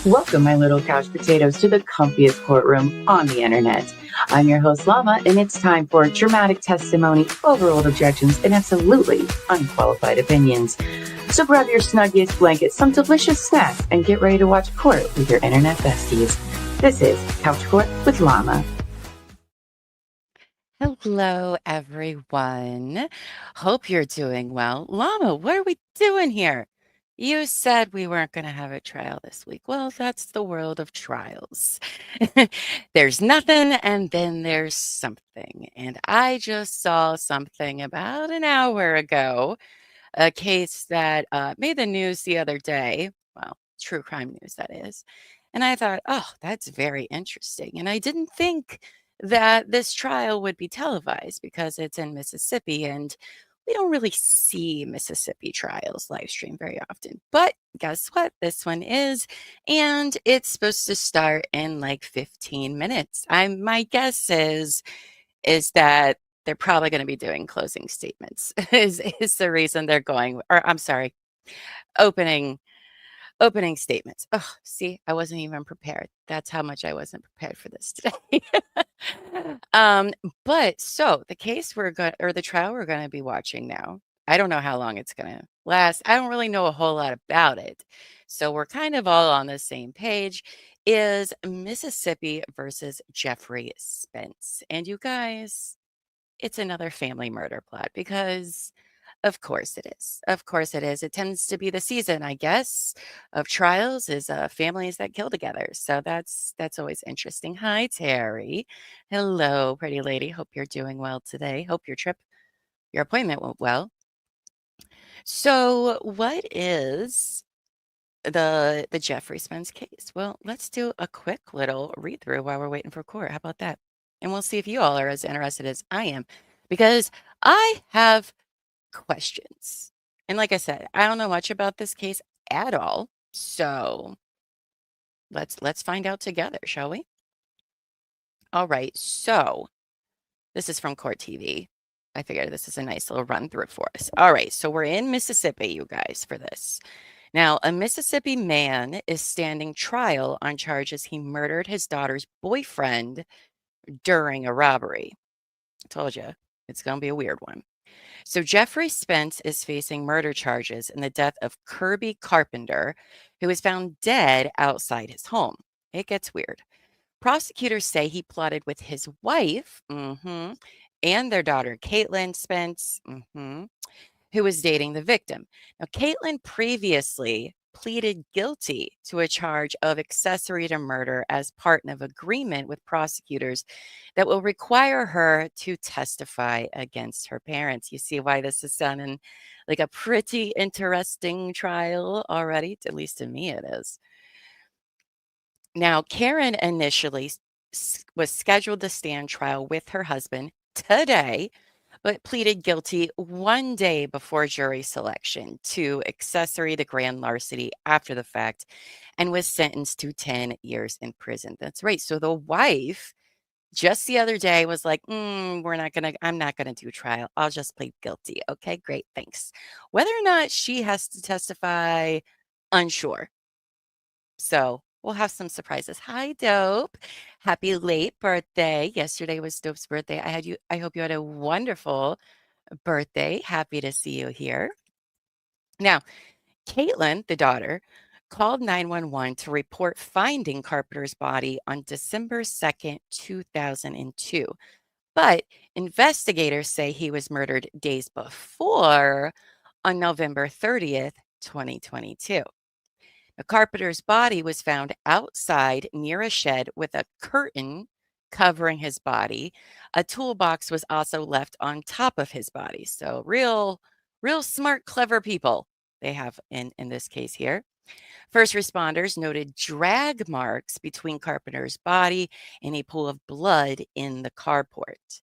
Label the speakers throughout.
Speaker 1: Welcome, my little couch potatoes, to the comfiest courtroom on the internet. I'm your host, Llama, and it's time for dramatic testimony, overruled objections, and absolutely unqualified opinions. So grab your snuggiest blanket, some delicious snacks, and get ready to watch court with your internet besties. This is Couch Court with Llama.
Speaker 2: Hello, everyone. Hope you're doing well. Llama, what are we doing here? You said we weren't going to have a trial this week. Well, that's the world of trials. There's nothing, and then there's something. And I just saw something about an hour ago, a case that made the news the other day. Well, true crime news, that is. And I thought, oh, that's very interesting. And I didn't think that this trial would be televised because it's in Mississippi and we don't really see Mississippi trials live stream very often. But guess what? This one is, and it's supposed to start in like 15 minutes. My guess is that they're probably going to be doing closing statements is the reason they're going, or I'm sorry, opening opening statements. Oh, see, I wasn't even prepared. That's how much I wasn't prepared for this today. um, but so the case we're going or the trial we're going to be watching now. I don't know how long it's going to last. I don't really know a whole lot about it. So we're kind of all on the same page is Mississippi versus Jeffrey Spence. And you guys, it's another family murder plot because of course it is. Of course it is. It tends to be the season, I guess, of trials is families that kill together. So that's always interesting. Hi, Terry. Hello, pretty lady. Hope you're doing well today. Hope your appointment went well. So, what is the Jeffrey Spence case? Well, let's do a quick little read through while we're waiting for court. How about that? And we'll see if you all are as interested as I am, because I have questions. And like I said, I don't know much about this case at all. So let's find out together, shall we? All right. So this is from Court TV. I figured this is a nice little run through for us. All right. So we're in Mississippi, you guys, for this. Now, a Mississippi man is standing trial on charges he murdered his daughter's boyfriend during a robbery. I told you, it's going to be a weird one. So Jeffrey Spence is facing murder charges in the death of Kirby Carpenter, who was found dead outside his home. It gets weird. Prosecutors say he plotted with his wife and their daughter, Caitlin Spence, who was dating the victim. Now, Caitlin previously pleaded guilty to a charge of accessory to murder as part of agreement with prosecutors that will require her to testify against her parents. You see why this is sounding like a pretty interesting trial already? At least to me, it is. Now, Karen initially was scheduled to stand trial with her husband today, but pleaded guilty one day before jury selection to accessory to grand larceny after the fact and was sentenced to 10 years in prison. That's right. So the wife just the other day was like, I'm not going to do trial. I'll just plead guilty. Okay, great. Thanks. Whether or not she has to testify, unsure. So we'll have some surprises. Hi, Dope. Happy late birthday. Yesterday was Dope's birthday. I hope you had a wonderful birthday. Happy to see you here. Now, Caitlin, the daughter, called 911 to report finding Carpenter's body on December 2nd, 2002. But investigators say he was murdered days before on November 30th, 2022. The Carpenter's body was found outside near a shed with a curtain covering his body. A toolbox was also left on top of his body. So real smart, clever people they have in this case here. First responders noted drag marks between Carpenter's body and a pool of blood in the carport.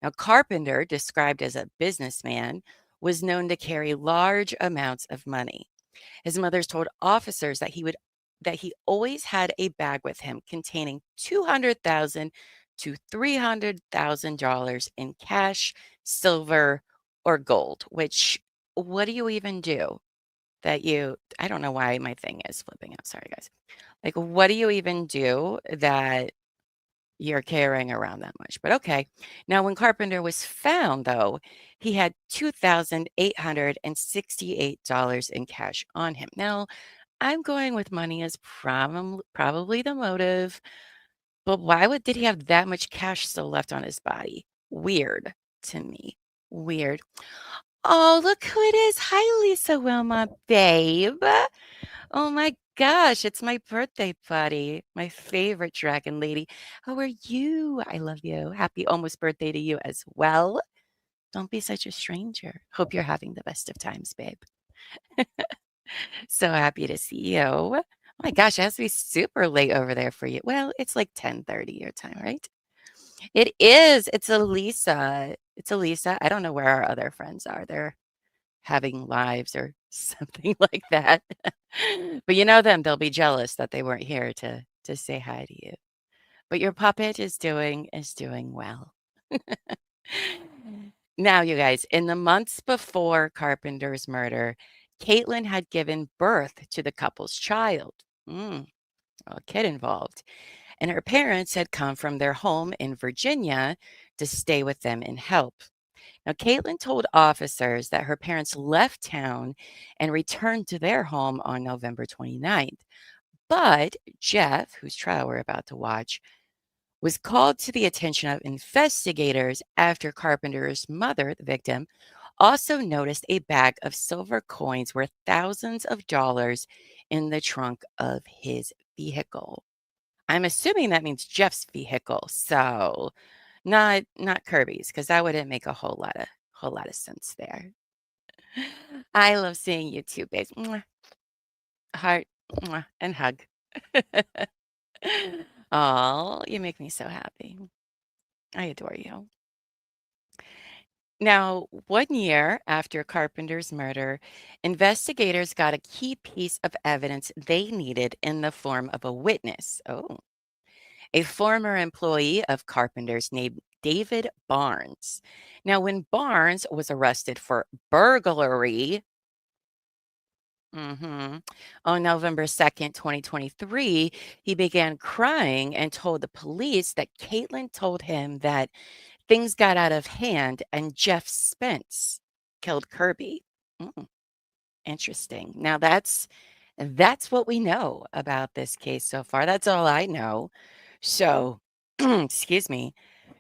Speaker 2: Now, Carpenter, described as a businessman, was known to carry large amounts of money. His mother's told officers that he always had a bag with him containing $200,000 to $300,000 in cash, silver, or gold, which what do you even do that I don't know why my thing is flipping out. Sorry, guys. Like, what do you even do that you're carrying around that much? But okay. Now, when Carpenter was found, though, he had $2,868 in cash on him. Now, I'm going with money as probably the motive, but did he have that much cash still left on his body? Weird to me. Weird. Oh, look who it is. Hi, Lisa Wilma, babe. Oh my gosh, it's my birthday buddy, my favorite dragon lady. How are you? I love you. Happy almost birthday to you as well. Don't be such a stranger. Hope you're having the best of times, babe. So happy to see you. Oh my gosh, it has to be super late over there for you. Well, it's like 10:30 your time, right? It is. It's Elisa. It's Elisa. I don't know where our other friends are. They're having lives or something like that. But you know them, they'll be jealous that they weren't here to say hi to you. But your puppet is doing well. Now, you guys, in the months before Carpenter's murder, Caitlin had given birth to the couple's child. A kid involved. And her parents had come from their home in Virginia to stay with them and help. Now, Caitlin told officers that her parents left town and returned to their home on November 29th. But Jeff, whose trial we're about to watch, was called to the attention of investigators after Carpenter's mother, the victim, also noticed a bag of silver coins worth thousands of dollars in the trunk of his vehicle. I'm assuming that means Jeff's vehicle, so not Kirby's, because that wouldn't make a whole lot of sense there. I love seeing you too, babe. Mwah. Heart mwah, and hug. Oh, you make me so happy. I adore you. Now, 1 year after Carpenter's murder, investigators got a key piece of evidence they needed in the form of a witness. Oh, a former employee of Carpenter's named David Barnes. Now, when Barnes was arrested for burglary on November 2nd, 2023, he began crying and told the police that Caitlin told him that things got out of hand and Jeff Spence killed Kirby. Mm, interesting. Now that's what we know about this case so far. That's all I know. So, excuse me.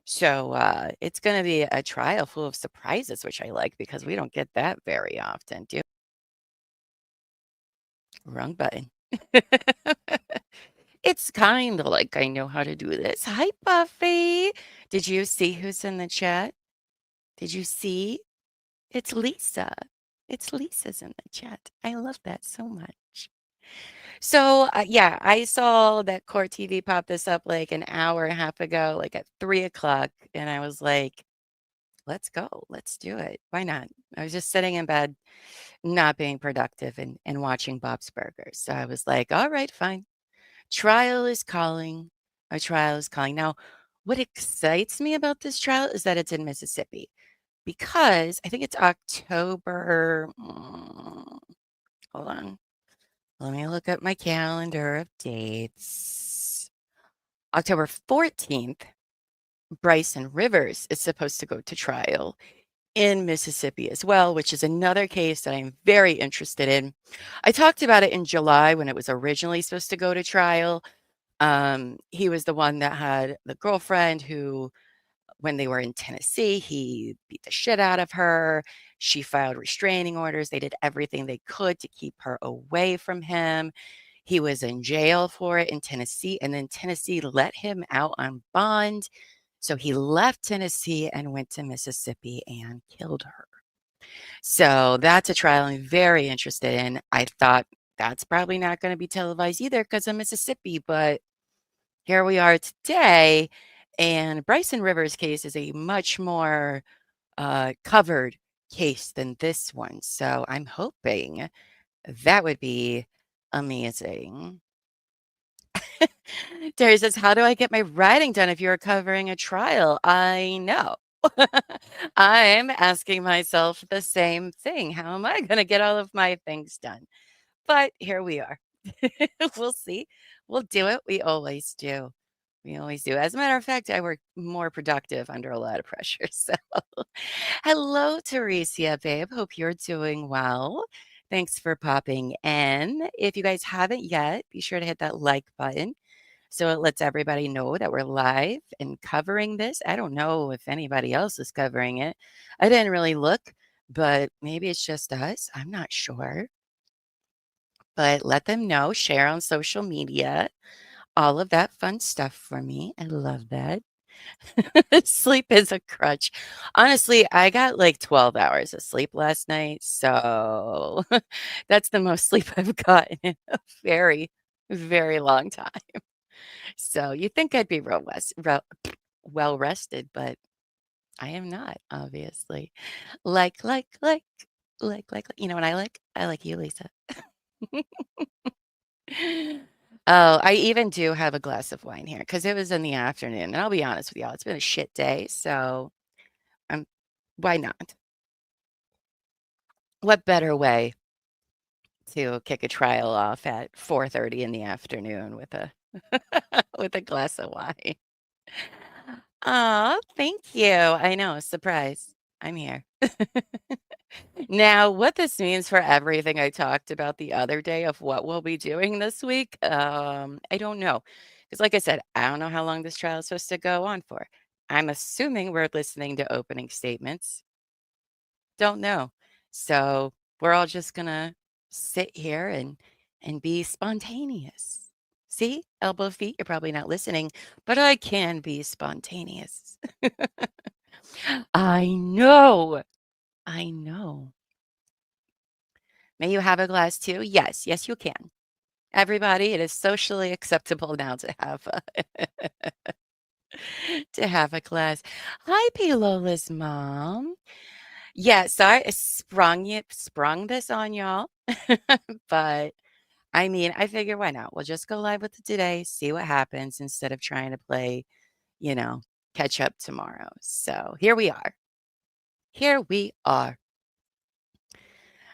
Speaker 2: So, it's going to be a trial full of surprises, which I like because we don't get that very often, do Wrong button. It's kind of like I know how to do this. Hi, Buffy. Did you see who's in the chat? Did you see? It's Lisa. It's Lisa's in the chat. I love that so much. So, yeah, I saw that Court TV pop this up like an hour and a half ago, like at 3 o'clock, and I was like, let's go. Let's do it. Why not? I was just sitting in bed, not being productive and watching Bob's Burgers. So I was like, all right, fine. Trial is calling. A trial is calling. Now, what excites me about this trial is that it's in Mississippi because I think it's October. Hold on. Let me look at my calendar of dates. October 14th, Bryson Rivers is supposed to go to trial in Mississippi as well, which is another case that I'm very interested in. I talked about it in July when it was originally supposed to go to trial. He was the one that had the girlfriend who, when they were in Tennessee, he beat the shit out of her. She filed restraining orders. They did everything they could to keep her away from him. He was in jail for it in Tennessee, and then Tennessee let him out on bond. So he left Tennessee and went to Mississippi and killed her. So that's a trial I'm very interested in. I thought that's probably not going to be televised either because of Mississippi, but here we are today. And Bryson Rivers' case is a much more covered case than this one. So I'm hoping that would be amazing. Terry says, how do I get my writing done if you're covering a trial? I know. I'm asking myself the same thing. How am I going to get all of my things done? But here we are. We'll see. We'll do it. We always do. We always do. As a matter of fact, I work more productive under a lot of pressure. So, hello, Teresia, babe. Hope you're doing well. Thanks for popping in. If you guys haven't yet, be sure to hit that like button so it lets everybody know that we're live and covering this. I don't know if anybody else is covering it. I didn't really look, but maybe it's just us. I'm not sure. But let them know, share on social media, all of that fun stuff for me. I love that. Sleep is a crutch. Honestly, I got like 12 hours of sleep last night. So that's the most sleep I've gotten in a very, very long time. So you think I'd be well rested, but I am not, obviously. Like, you know what I like? I like you, Lisa. Oh, I even do have a glass of wine here because it was in the afternoon. And I'll be honest with y'all, it's been a shit day. So I'm, why not? What better way to kick a trial off at 4:30 in the afternoon with a with a glass of wine? Oh, thank you. I know, surprise. I'm here. Now, what this means for everything I talked about the other day of what we'll be doing this week, I don't know. Because, like I said, I don't know how long this trial is supposed to go on for. I'm assuming we're listening to opening statements. Don't know. So we're all just gonna sit here and be spontaneous. See, elbow feet, you're probably not listening, but I can be spontaneous. I know. I know. May you have a glass too? Yes, yes, you can. Everybody, it is socially acceptable now to have a glass. Hi, Pilola's mom. Yeah, sorry, I sprung this on y'all. But I mean, I figure why not? We'll just go live with it today, see what happens instead of trying to play, you know, catch up tomorrow. So here we are. Here we are.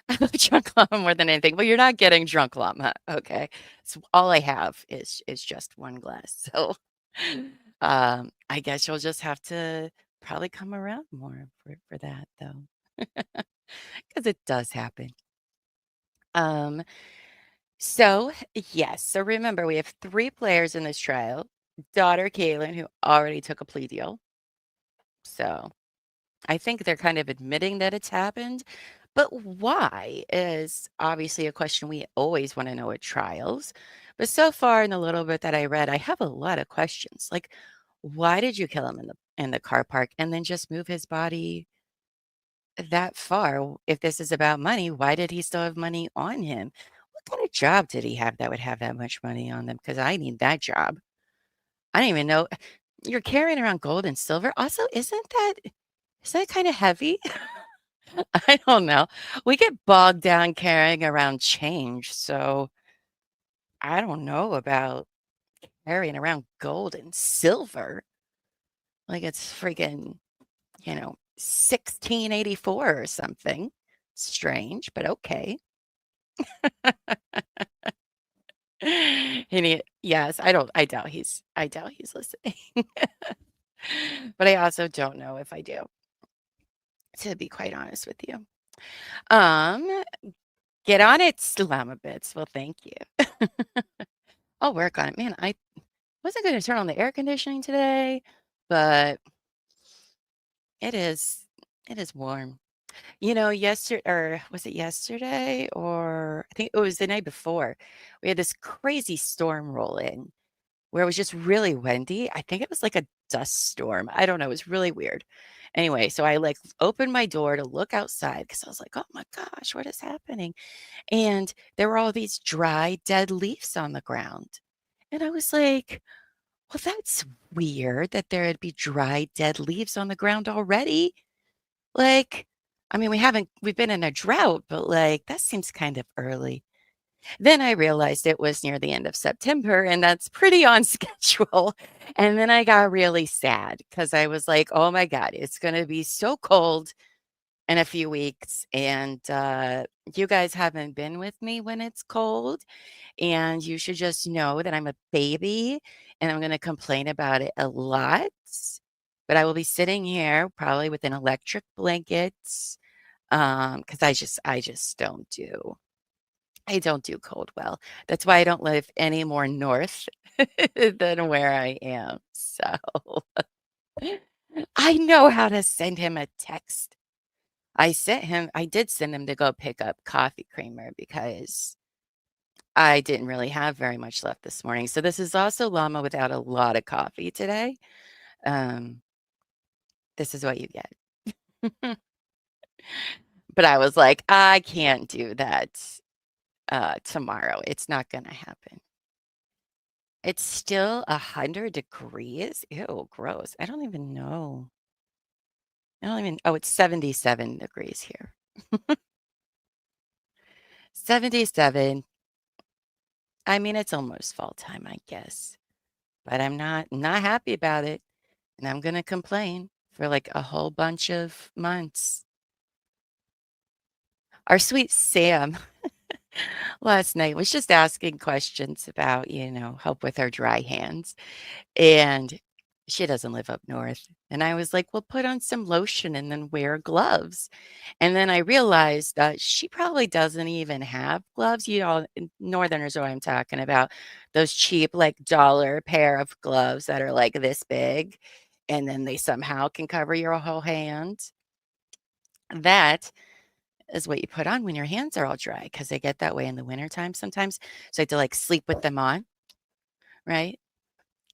Speaker 2: I love drunk llama more than anything. Well, you're not getting drunk llama, okay? So all I have is just one glass. So I guess you'll just have to probably come around more for that though. Because it does happen. Um, so yes, so remember we have 3 players in this trial. Daughter Kaylin, who already took a plea deal. So I think they're kind of admitting that it's happened, but why is obviously a question we always want to know at trials. But so far in the little bit that I read, I have a lot of questions. Like, why did you kill him in the car park and then just move his body that far? If this is about money, why did he still have money on him? What kind of job did he have that would have that much money on them? Because I need that job. I don't even know. You're carrying around gold and silver. Also, is that kind of heavy? I don't know. We get bogged down carrying around change, so I don't know about carrying around gold and silver like it's freaking, 1684 or something. Strange, but okay. Yes, I doubt he's listening. But I also don't know if I do, to be quite honest with you. Um, get on it, Llama Bits. Well, thank you. I'll work on it. Man, I wasn't going to turn on the air conditioning today, but it is it is warm. Yesterday, or was it yesterday, or I think it was the night before, we had this crazy storm roll in where it was just really windy. I think it was like a dust storm. I don't know. It was really weird. Anyway, so I like opened my door to look outside because I was like, oh my gosh, what is happening? And there were all these dry, dead leaves on the ground. And I was like, well, that's weird that there'd be dry, dead leaves on the ground already. Like, I mean, we've been in a drought, but like, that seems kind of early. Then I realized it was near the end of September, and that's pretty on schedule. And then I got really sad because I was like, oh my God, it's going to be so cold in a few weeks. And you guys haven't been with me when it's cold. And you should just know that I'm a baby and I'm going to complain about it a lot. But I will be sitting here probably with an electric blanket because I just I don't do cold well. That's why I don't live any more north than where I am. So I know how to send him a text. I did send him to go pick up coffee creamer because I didn't really have very much left this morning. So this is also Llama without a lot of coffee today. Um, this is what you get. But I was like, I can't do that tomorrow. It's not going to happen. It's still 100 degrees. Ew, gross. I don't even know. Oh, it's 77 degrees here. 77. I mean, it's almost fall time, I guess. But I'm not happy about it. And I'm going to complain for like a whole bunch of months. Our sweet Sam last night was just asking questions about, help with our dry hands. And she doesn't live up north. And I was like, well, put on some lotion and then wear gloves. And then I realized that she probably doesn't even have gloves. Northerners are what I'm talking about. Those cheap, like dollar pair of gloves that are like this big. And then they somehow can cover your whole hand. That is what you put on when your hands are all dry because they get that way in the wintertime sometimes. So I had to like sleep with them on, right?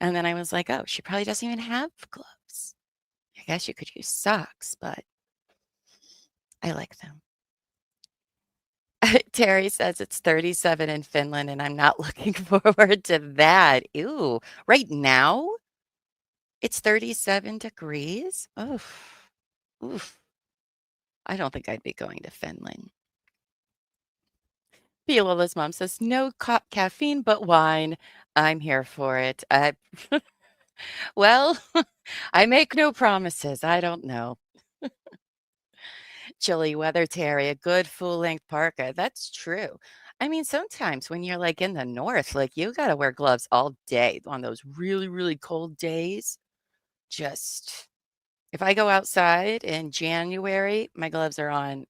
Speaker 2: And then I was like, oh, she probably doesn't even have gloves. I guess you could use socks, but I like them. Terry says it's 37 in Finland, and I'm not looking forward to that. Ew. Right now, it's 37 degrees. Oof. Oof. I don't think I'd be going to Finland. Viola's mom says, no caffeine, but wine. I'm here for it. Well, I make no promises. I don't know. Chilly weather, Terry, a good full-length parka. That's true. I mean, sometimes when you're like in the north, like you got to wear gloves all day on those really, really cold days. Just if I go outside in January, my gloves are on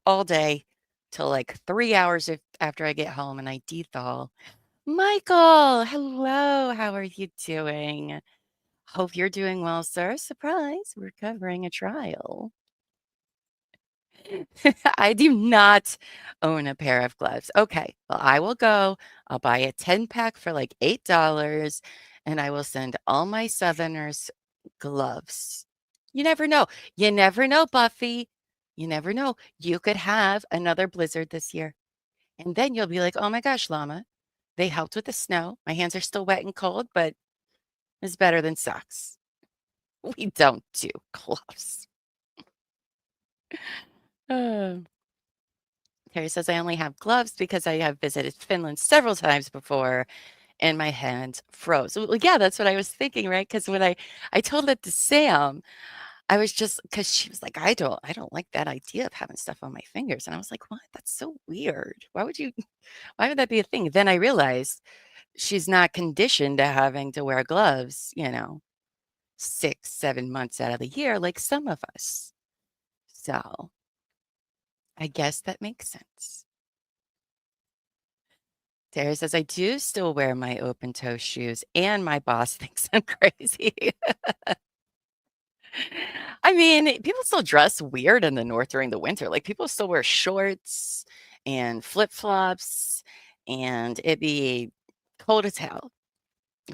Speaker 2: all day till like 3 hours after I get home and I dethaw. Michael, hello. How are you doing? Hope you're doing well, sir. Surprise, we're covering a trial. I do not own a pair of gloves. Okay, well, I will go. I'll buy a 10-pack for like $8, and I will send all my Southerners gloves. You never know. You never know, Buffy. You never know. You could have another blizzard this year. And then you'll be like, oh my gosh, Llama, they helped with the snow. My hands are still wet and cold, but it's better than socks. We don't do gloves. Uh, Terry says, I only have gloves because I have visited Finland several times before and my hands froze. Well, yeah, that's what I was thinking, right? Because when I told it to Sam, I was just because she was like, I don't like that idea of having stuff on my fingers. And I was like, what? That's so weird. Why would that be a thing? Then I realized she's not conditioned to having to wear gloves, 6, 7 months out of the year, like some of us. So I guess that makes sense. Terry says, I do still wear my open toe shoes, and my boss thinks I'm crazy. I mean, people still dress weird in the north during the winter. Like people still wear shorts and flip-flops, and it'd be cold as hell.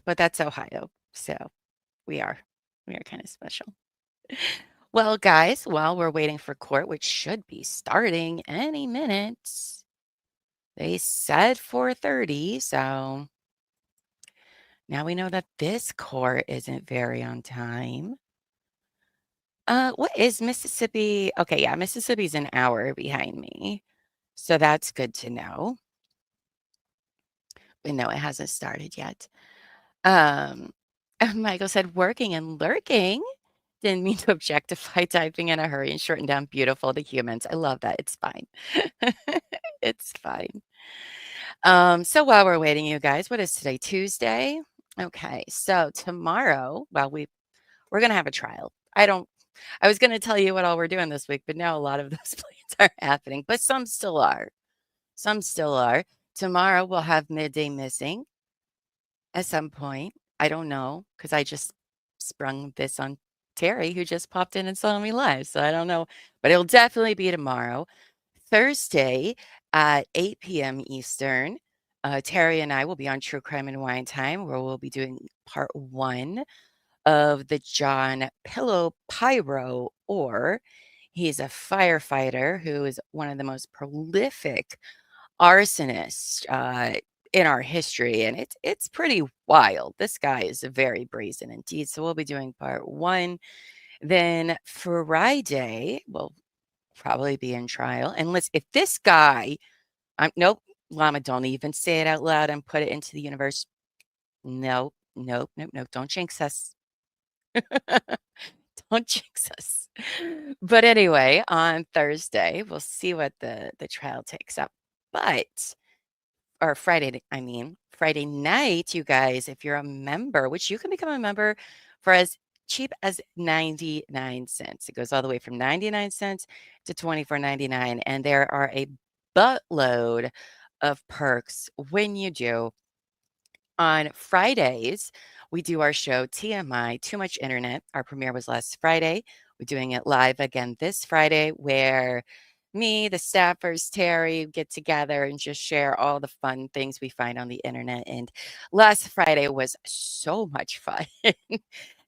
Speaker 2: But that's Ohio. So we are we are kind of special. Well, guys, while we're waiting for court, which should be starting any minute, they said 4:30, so now we know that this court isn't very on time. What is Mississippi? Okay, yeah, Mississippi's an hour behind me, so that's good to know. No, it hasn't started yet. Um, Michael said, working and lurking. Didn't mean to objectify typing in a hurry and shorten down beautiful to humans. I love that. It's fine. It's fine. So while we're waiting, you guys, what is today? Tuesday? Okay. So tomorrow, well, we're gonna have a trial. I was gonna tell you what all we're doing this week, but now a lot of those plans are happening, but some still are. Some still are. Tomorrow we'll have midday missing at some point. I don't know because I just sprung this on Terry, who just popped in and saw me live. So I don't know, but it'll definitely be tomorrow. Thursday at 8 p.m. Eastern, Terry and I will be on True Crime and Wine Time, where we'll be doing part one of the John Pillow Pyro, or he's a firefighter who is one of the most prolific arsonists in our history, and it's pretty wild. This guy is very brazen indeed. So we'll be doing part one. Then Friday, we'll probably be in trial. And if this guy, nope, Llama, don't even say it out loud and put it into the universe. Nope, nope, nope, nope. Don't jinx us. Don't jinx us. But anyway, on Thursday, we'll see what the trial takes up. But or Friday night, you guys, if you're a member, which you can become a member for as cheap as 99 cents. It goes all the way from 99 cents to 24.99, and there are a buttload of perks when you do. On Fridays, we do our show TMI, Too Much Internet. Our premiere was last Friday. We're doing it live again this Friday, where me, the staffers, Terry get together and just share all the fun things we find on the internet. And last Friday was so much fun.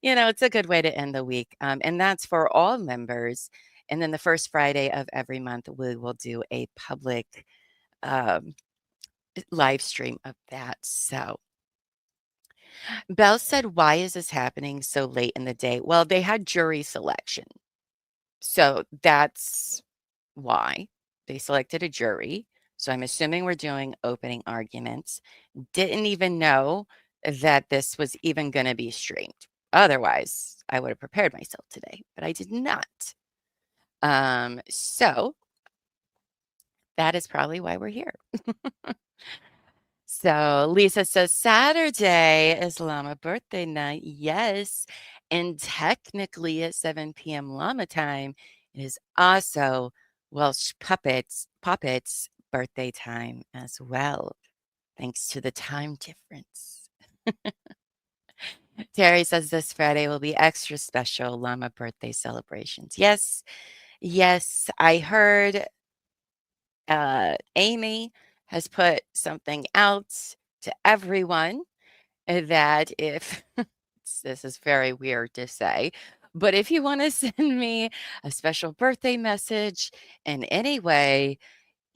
Speaker 2: It's a good way to end the week. And that's for all members. And then the first Friday of every month, we will do a public um, live stream of that. So Belle said, why is this happening so late in the day? Well, they had jury selection. So that's why they selected a jury. So I'm assuming we're doing opening arguments. Didn't even know that this was even going to be streamed. Otherwise, I would have prepared myself today, but I did not. So that is probably why we're here. So Lisa says Saturday is Llama birthday night. Yes. And technically at 7 p.m. Llama time, it is also Welsh Puppets birthday time as well, thanks to the time difference. Terry says this Friday will be extra special Llama birthday celebrations. Yes. Yes. I heard Amy has put something out to everyone that if this is very weird to say, but if you want to send me a special birthday message in any way,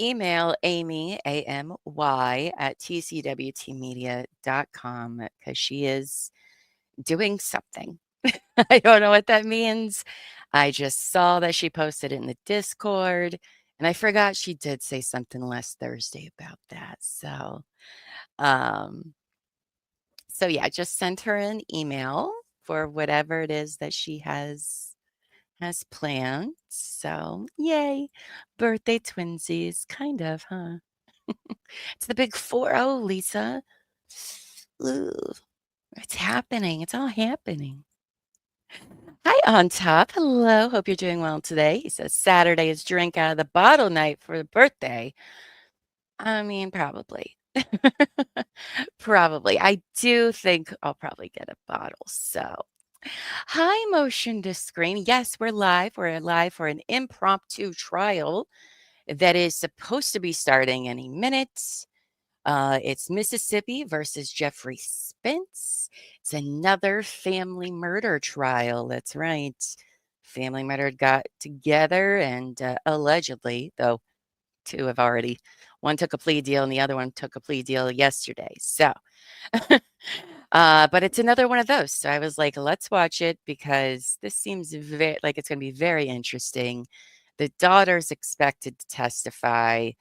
Speaker 2: email Amy, AMY, at tcwtmedia.com, because she is doing something. I don't know what that means. I just saw that she posted it in the Discord, and I forgot she did say something last Thursday about that. Um, so yeah, just send her an email for whatever it is that she has planned. So yay, birthday twinsies, kind of, huh? It's the big 4-0, Lisa. Ooh, it's happening. It's all happening. Hi, on top. Hello. Hope you're doing well today. He says Saturday is drink out of the bottle night for the birthday. I mean, probably. Probably. I do think I'll probably get a bottle. So, hi, motion to screen. Yes, we're live. We're live for an impromptu trial that is supposed to be starting any minute. It's Mississippi versus Jeffrey Spence. It's another family murder trial. That's right. Family murder got together and allegedly, though two have already, one took a plea deal and the other one took a plea deal yesterday. So, but it's another one of those. So I was like, let's watch it because this seems like it's going to be very interesting. The daughter's expected to testify.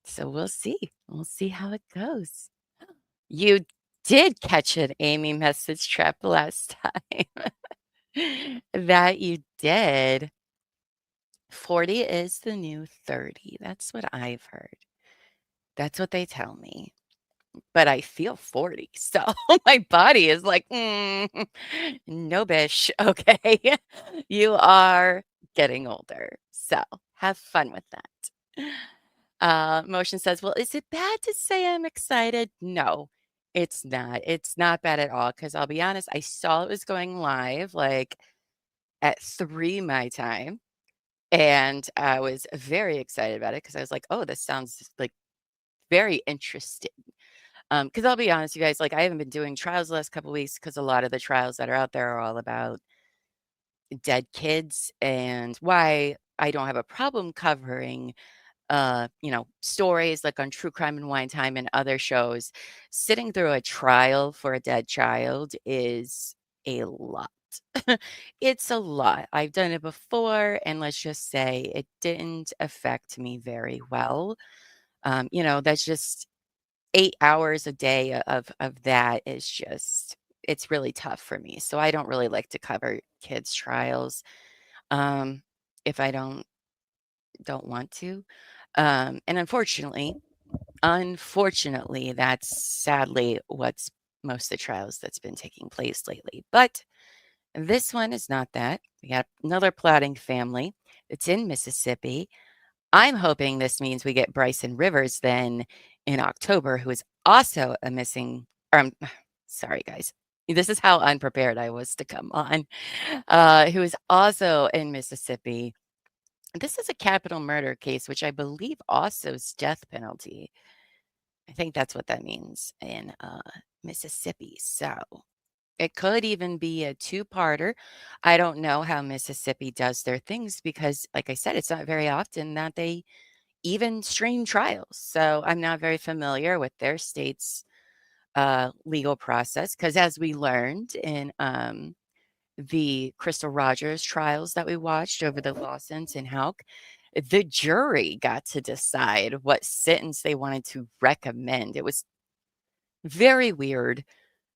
Speaker 2: So we'll see. We'll see how it goes. You did catch an Amy message trap last time. That you did. 40 is the new 30. That's what I've heard. That's what they tell me. But I feel 40, so my body is like, no, bish. Okay. You are getting older. So have fun with that. Motion says, well, is it bad to say I'm excited? No, it's not. It's not bad at all. Cause I'll be honest, I saw it was going live like at 3 my time. And I was very excited about it because I was like, oh, this sounds like very interesting. Because I'll be honest, you guys, like I haven't been doing trials the last couple weeks because a lot of the trials that are out there are all about dead kids and why I don't have a problem covering stories like on True Crime and Wine Time and other shows. Sitting through a trial for a dead child is a lot. It's a lot. I've done it before, and let's just say it didn't affect me very well. That's just 8 hours a day of that is just it's really tough for me. So I don't really like to cover kids' trials, if I don't want to. And unfortunately, that's sadly what's most of the trials that's been taking place lately. But this one is not that. We got another plotting family. It's in Mississippi. I'm hoping this means we get Bryson Rivers then in October, who is also a missing. Sorry, guys. This is how unprepared I was to come on. Who is also in Mississippi. This is a capital murder case, which I believe also is death penalty. I think that's what that means in Mississippi. So it could even be a two-parter. I don't know how Mississippi does their things because, like I said, it's not very often that they even stream trials. So I'm not very familiar with their state's legal process because, as we learned in the Crystal Rogers trials that we watched over the Lawsons and Hauk, the jury got to decide what sentence they wanted to recommend. It was very weird,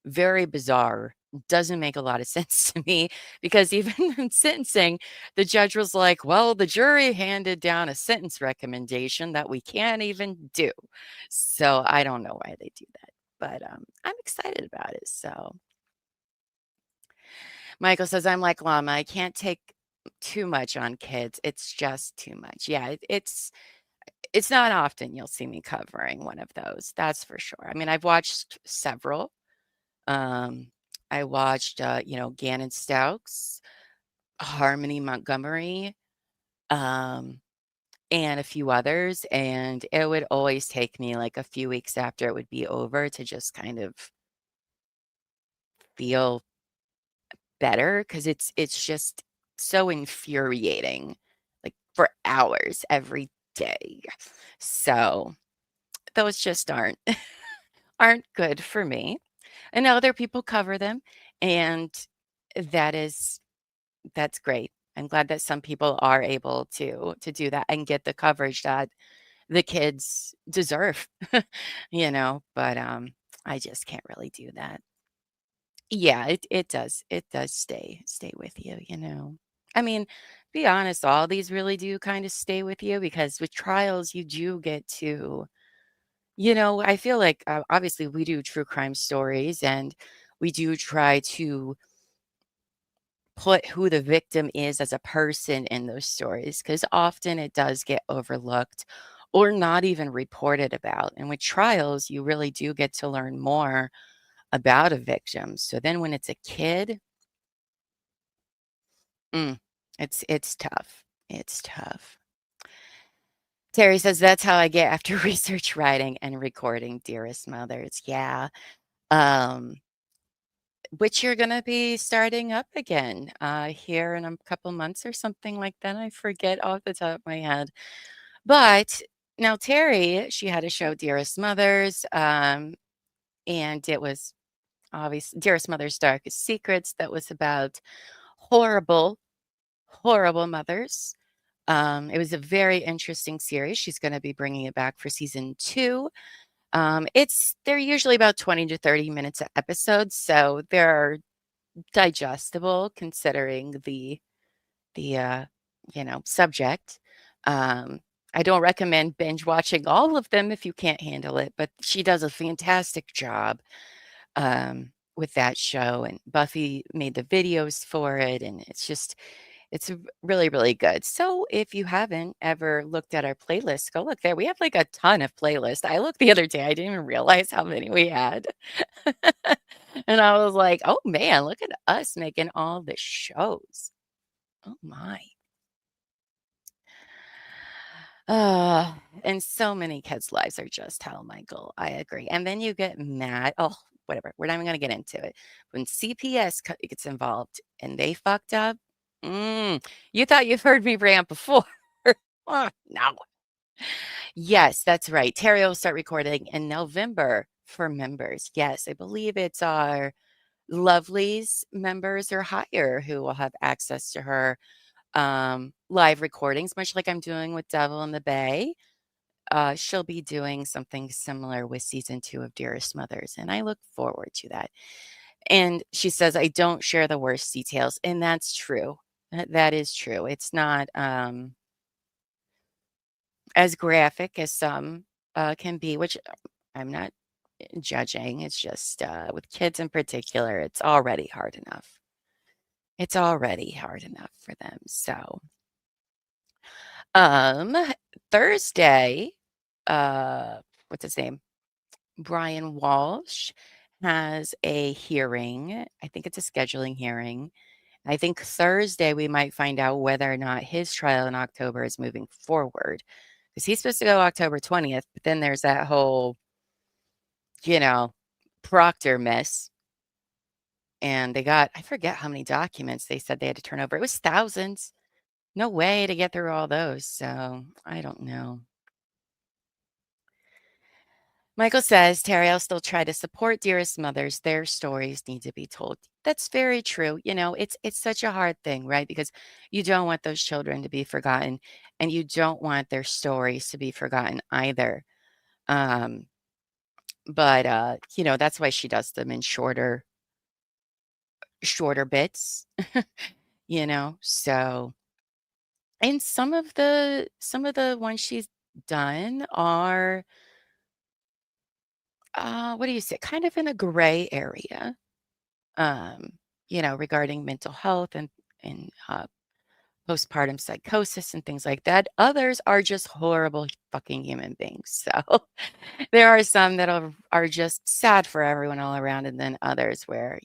Speaker 2: very bizarre. Doesn't make a lot of sense to me because even in sentencing, the judge was like, well, the jury handed down a sentence recommendation that we can't even do. So I don't know why they do that, but I'm excited about it. So Michael says, I'm like Llama. I can't take too much on kids. It's just too much. Yeah, it's not often you'll see me covering one of those. That's for sure. I mean, I've watched several. Um, I watched, Gannon Stokes, Harmony Montgomery, um, and a few others, and it would always take me like a few weeks after it would be over to just kind of feel better because it's just so infuriating, like for hours every day. So those just aren't good for me. And other people cover them, and that is that's great. I'm glad that some people are able to do that and get the coverage that the kids deserve, but I just can't really do that. Yeah, it does. It does stay with you. I mean, be honest, all these really do kind of stay with you because with trials you do get to, I feel like obviously we do true crime stories and we do try to put who the victim is as a person in those stories because often it does get overlooked or not even reported about. And with trials, you really do get to learn more about a victim. So then when it's a kid, mm, it's tough. It's tough. Terry says that's how I get after research writing and recording Dearest Mothers. Yeah. Um, which you're gonna be starting up again, here in a couple months or something like that. I forget off the top of my head. But now Terry, she had a show, Dearest Mothers, and it was obvious Dearest Mother's Darkest Secrets that was about horrible, horrible mothers. It was a very interesting series. She's gonna be bringing it back for season 2. They're usually about 20 to 30 minutes a episode, so they're digestible considering the subject. Um, I don't recommend binge watching all of them if you can't handle it, but she does a fantastic job with that show, and Buffy made the videos for it, and it's really, really good. So if you haven't ever looked at our playlist, go look there. We have like a ton of playlists. I looked the other day, I didn't even realize how many we had. And I was like, oh man, look at us making all the shows. Oh my. And so many kids' lives are just hell, Michael. I agree. And then you get mad. Oh, whatever. We're not even going to get into it. When CPS gets involved and they fucked up, you thought you've heard me rant before. Oh, no. Yes, that's right. Terry will start recording in November for members. Yes, I believe it's our Lovelies members or higher who will have access to her live recordings, much like I'm doing with Devil in the Bay. She'll be doing something similar with season 2 of Dearest Mothers, and I look forward to that. And she says, I don't share the worst details, and that's true. That is true. It's not as graphic as some can be, which I'm not judging. It's just with kids in particular, it's already hard enough. It's already hard enough for them. So, um, Thursday, what's his name? Brian Walsh has a hearing. I think it's a scheduling hearing. I think Thursday we might find out whether or not his trial in October is moving forward because he's supposed to go October 20th, but then there's that whole, you know, Proctor mess. And they got, I forget how many documents they said they had to turn over. It was thousands. No way to get through all those. So I don't know. Michael says, Terry, I'll still try to support dearest mothers. Their stories need to be told. That's very true. It's such a hard thing, right? Because you don't want those children to be forgotten, and you don't want their stories to be forgotten either. Um, but that's why she does them in shorter bits, So, and some of the ones she's done are what do you say? Kind of in a gray area, um, regarding mental health and postpartum psychosis and things like that. Others are just horrible fucking human beings. So there are some that are just sad for everyone all around, and then others where,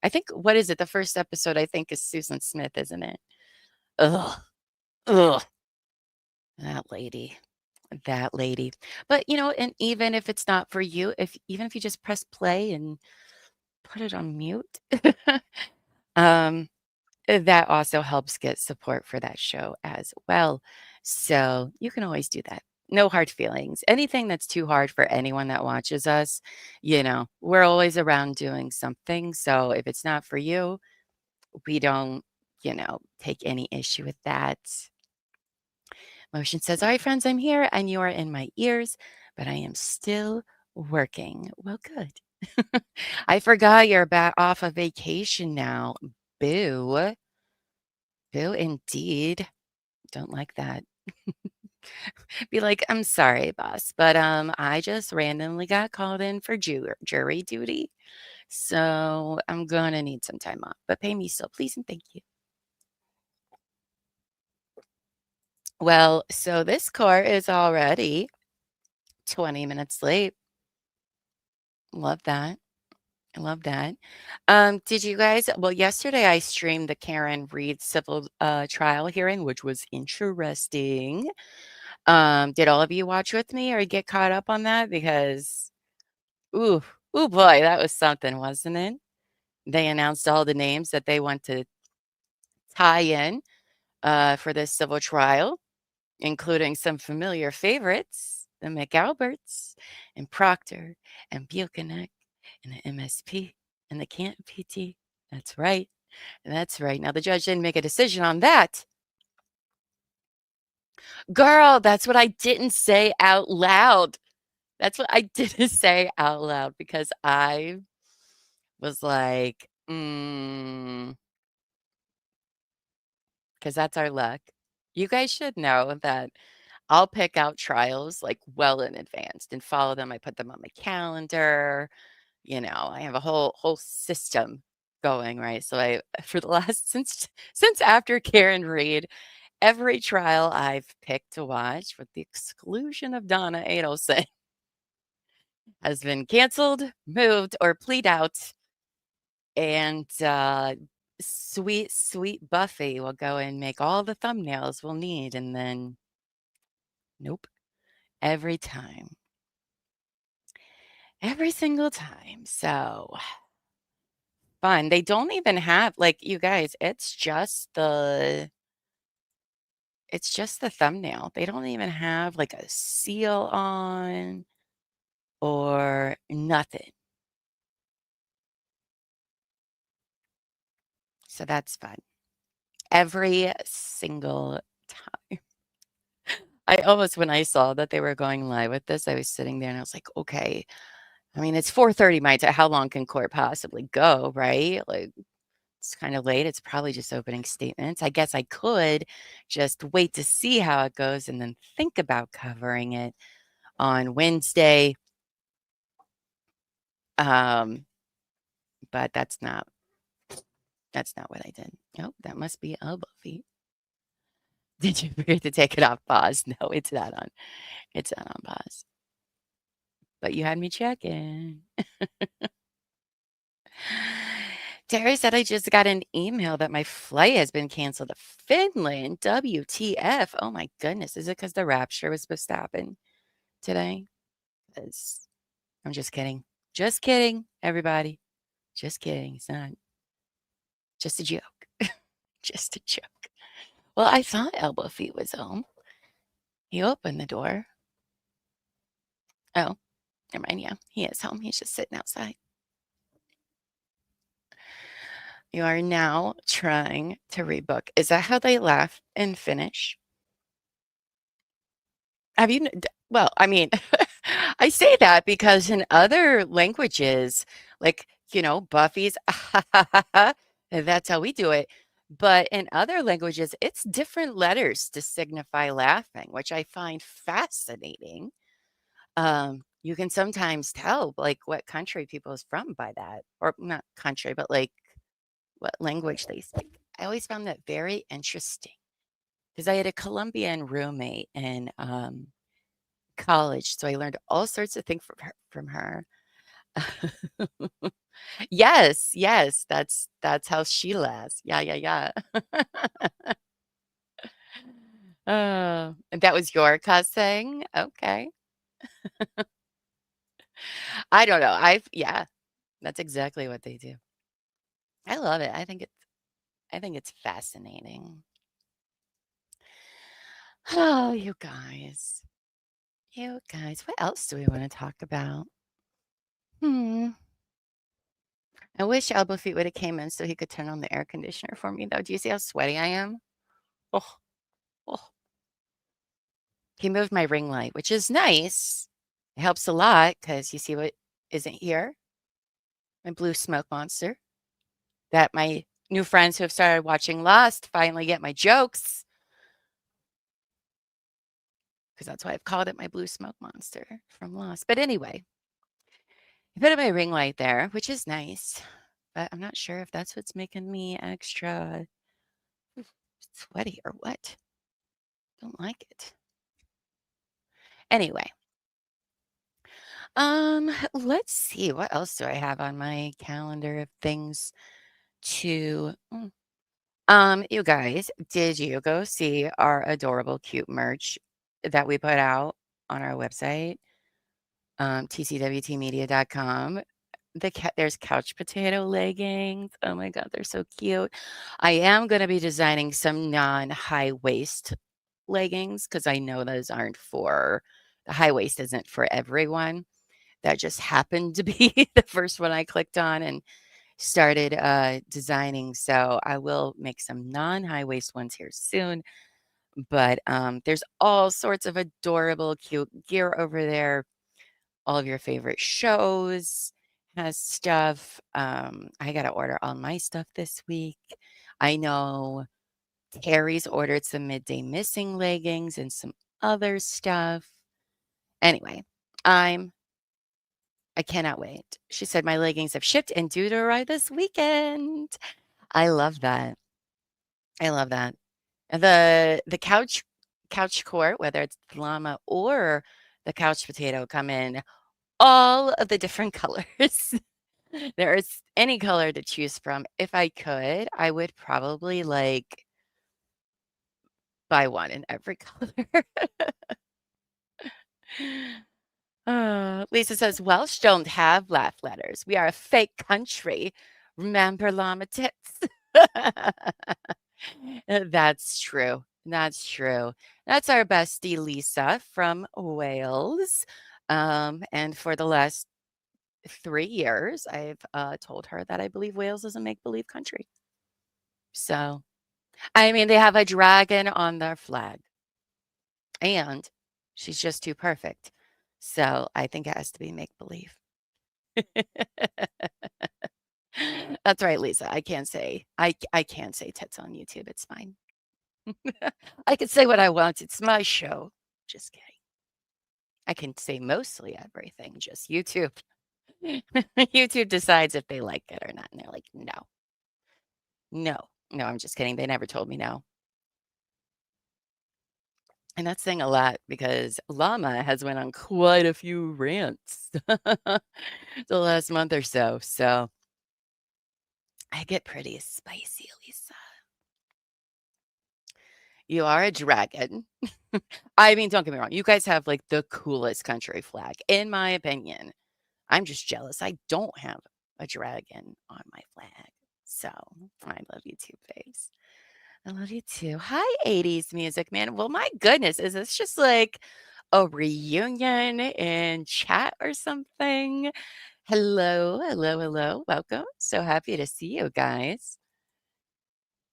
Speaker 2: I think, what is it? The first episode, I think, is Susan Smith, isn't it? Ugh, ugh, that lady. That lady. But, and even if it's not for you, even if you just press play and put it on mute, um, that also helps get support for that show as well. So you can always do that. No hard feelings. Anything that's too hard for anyone that watches us, we're always around doing something. So if it's not for you, we don't, take any issue with that. Motion says, all right, friends, I'm here and you are in my ears, but I am still working. Well, good. I forgot you're back off of vacation now. Boo. Boo indeed. Don't like that. Be like, I'm sorry, boss, but I just randomly got called in for jury duty. So I'm gonna need some time off, but pay me still, please and thank you. Well, so this court is already 20 minutes late. Love that. I love that. Did you guys well, yesterday I streamed the Karen Reed civil trial hearing, which was interesting. Did all of you watch with me or get caught up on that? Because ooh, ooh boy, that was something, wasn't it? They announced all the names that they want to tie in for this civil trial, including some familiar favorites, the McAlberts and Proctor and Buchanan and the MSP and the Canton PT. That's right. That's right. Now, the judge didn't make a decision on that. Girl, that's what I didn't say out loud. That's what I didn't say out loud because I was like, because that's our luck. You guys should know that I'll pick out trials like well in advance and follow them. I put them on my calendar. I have a whole system going, right? So I for the last since after Karen Reed, every trial I've picked to watch, with the exclusion of Donna Adelson, has been canceled, moved, or plead out. And sweet, sweet Buffy will go and make all the thumbnails we'll need. And then, nope, every time, every single time. So fun. They don't even have, like, you guys, it's just the thumbnail. They don't even have like a seal on or nothing. So that's fun. Every single time. I almost when I saw that they were going live with this, I was sitting there and I was like, "Okay, I mean, it's 4:30 my time. How long can court possibly go, right? Like, it's kind of late. It's probably just opening statements. I guess I could just wait to see how it goes and then think about covering it on Wednesday." Um, but that's not what I did. Oh, that must be elbow feet. Did you forget to take it off pause? No, it's not on. It's not on pause. But you had me checking. Terry said I just got an email that my flight has been canceled to Finland. WTF. Oh my goodness. Is it because the rapture was supposed to happen today? 'Cause I'm just kidding. Just kidding, everybody. Just kidding. It's not just a joke. Just a joke. Well, I thought Elbow Feet was home. He opened the door. Oh, never mind. Yeah, he is home. He's just sitting outside. You are now trying to rebook. Is that how they laugh and finish? Have you well, I mean, I say that because in other languages, like, Buffy's that's how we do it. But in other languages, it's different letters to signify laughing, which I find fascinating. You can sometimes tell, like, what country people is from by that, or not country, but like what language they speak. I always found that very interesting because I had a Colombian roommate in college, so I learned all sorts of things from her. Yes, yes, that's how she laughs. Yeah, yeah, yeah. Oh, and that was your cousin? Okay. I don't know. Yeah, that's exactly what they do. I love it. I think it's fascinating. Oh, you guys. You guys, what else do we want to talk about? Hmm. I wish Elbow Feet would have came in so he could turn on the air conditioner for me, though. Do you see how sweaty I am? Oh, oh. He moved my ring light, which is nice. It helps a lot because you see what isn't here? My blue smoke monster. That my new friends who have started watching Lost finally get my jokes. Because that's why I've called it my blue smoke monster from Lost. But anyway, I put my ring light there, which is nice. But I'm not sure if that's what's making me extra sweaty or what. Don't like it. Anyway, let's see. What else do I have on my calendar of things to you guys, did you go see our adorable cute merch that we put out on our website, tcwtmedia.com? There's couch potato leggings. Oh my god, they're so cute. I am going to be designing some non-high waist leggings because I know those aren't for the high waist isn't for everyone. That just happened to be the first one I clicked on and started designing. So I will make some non-high waist ones here soon. But there's all sorts of adorable, cute gear over there. all of your favorite shows has stuff. I got to order all my stuff this week. I know Terry's ordered some Midday Missing leggings and some other stuff. Anyway, I cannot wait. She said my leggings have shipped and due to arrive this weekend. I love that. I love that. The couch core, whether it's the llama or the couch potato, come in all of the different colors. There is any color to choose from. If I could, I would probably like buy one in every color. Lisa says Welsh don't have laugh letters. We are a fake country. Remember llama tits? That's true. That's true. That's our bestie Lisa from Wales. And for the last 3 years, I've told her that I believe Wales is a make-believe country. So, I mean, they have a dragon on their flag, and she's just too perfect. So I think it has to be make-believe. That's right, Lisa. I can't say tits on YouTube. It's fine. I can say what I want. It's my show. Just kidding. I can say mostly everything, just YouTube. YouTube decides if they like it or not, and they're like, "No. No. No, I'm just kidding. They never told me no." And that's saying a lot because Llama has went on quite a few rants the last month or so. So I get pretty spicy, Lisa. You are a dragon. I mean, don't get me wrong. You guys have like the coolest country flag, in my opinion. I'm just jealous. I don't have a dragon on my flag. So I love you too, babes. I love you too. Hi, 80s music, man. Well, my goodness, is this just like a reunion in chat or something? Hello, hello, hello. Welcome. So happy to see you guys.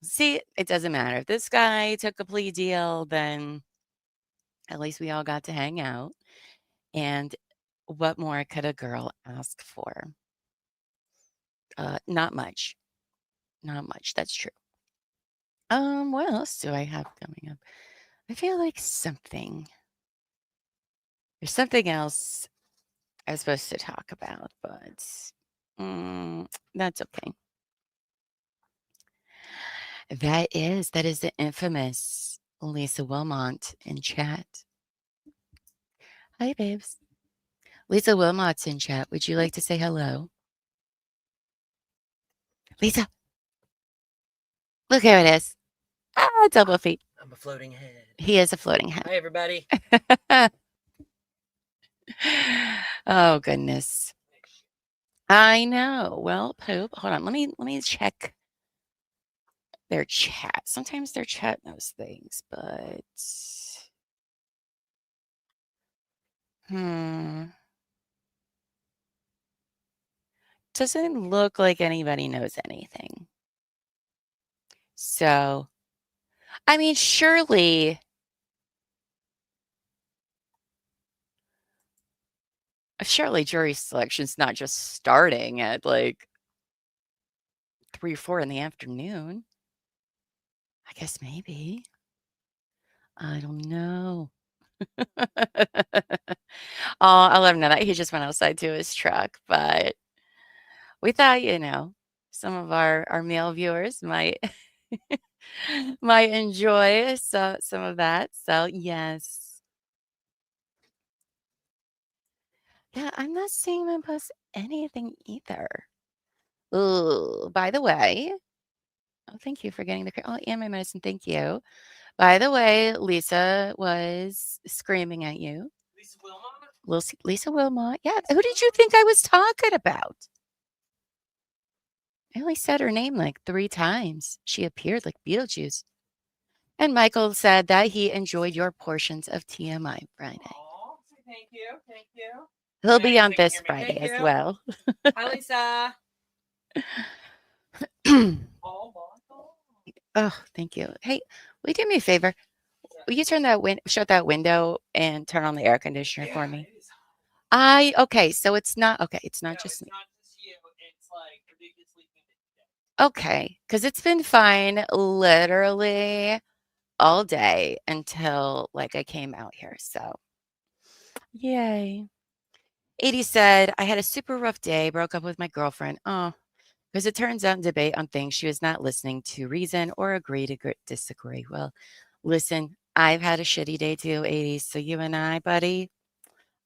Speaker 2: See, it doesn't matter. If this guy took a plea deal, then at least we all got to hang out. And what more could a girl ask for? Not much. Not much. That's true. What else do I have coming up? I feel like there's something else I was supposed to talk about, but that's okay. That is the infamous Lisa Wilmot in chat. Hi, babes. Lisa Wilmot's in chat. Would you like to say hello? Lisa. Look how it is. Ah, double feet.
Speaker 3: I'm a floating head.
Speaker 2: He is a floating head.
Speaker 3: Hi, everybody.
Speaker 2: Oh, goodness. I know. Well, Poop, hold on. Let me check their chat. Sometimes their chat knows things, but doesn't look like anybody knows anything. So, I mean, surely jury selection's not just starting at like 3 or 4 in the afternoon. I guess maybe. I don't know. I'll let him know that he just went outside to his truck, but we thought, some of our male viewers might might enjoy some of that. So yes. Yeah, I'm not seeing them post anything either. Ooh, by the way, oh, thank you for getting the and my medicine. Thank you. By the way, Lisa was screaming at you.
Speaker 3: Lisa Wilmot?
Speaker 2: Lisa Wilmot. Yeah. Who did you think I was talking about? I only said her name like 3 times. She appeared like Beetlejuice. And Michael said that he enjoyed your portions of TMI Friday.
Speaker 3: Oh, thank you. Thank you.
Speaker 2: He'll be on this Friday as well.
Speaker 3: Hi, Lisa.
Speaker 2: Oh, thank you. Hey, will you do me a favor? Will you turn that shut that window and turn on the air conditioner for me? Okay, so it's not it's not just
Speaker 3: it's
Speaker 2: me.
Speaker 3: not just you. It's like ridiculously humid.
Speaker 2: Okay, because it's been fine literally all day until like I came out here. So yay. 80 said, I had a super rough day, broke up with my girlfriend. Oh, because it turns out in debate on things she was not listening to reason or agree to disagree. Well, listen, I've had a shitty day too, 80. So you and I, buddy,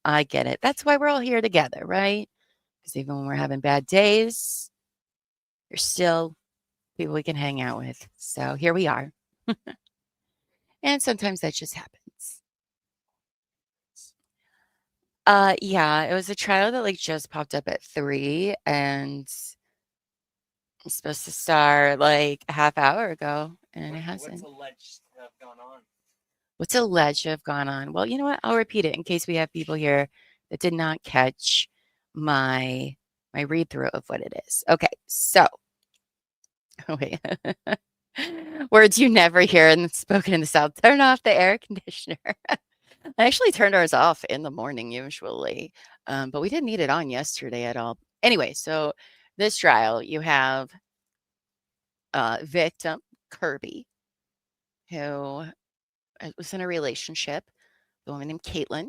Speaker 2: I get it. That's why we're all here together, right? Because even when we're having bad days, there's still people we can hang out with. So here we are. And sometimes that just happens. Yeah, it was a trial that like just popped up at 3 and I'm supposed to start like a half hour ago and it hasn't.
Speaker 3: What's alleged to have gone on?
Speaker 2: What's alleged to have gone on? Well, you know what? I'll repeat it in case we have people here that did not catch my read through of what it is. Okay, so wait. Words you never hear and spoken in the South. Turn off the air conditioner. I actually turned ours off in the morning usually, but we didn't need it on yesterday at all. Anyway, so this trial, you have victim Kirby, who was in a relationship, with a woman named Caitlin,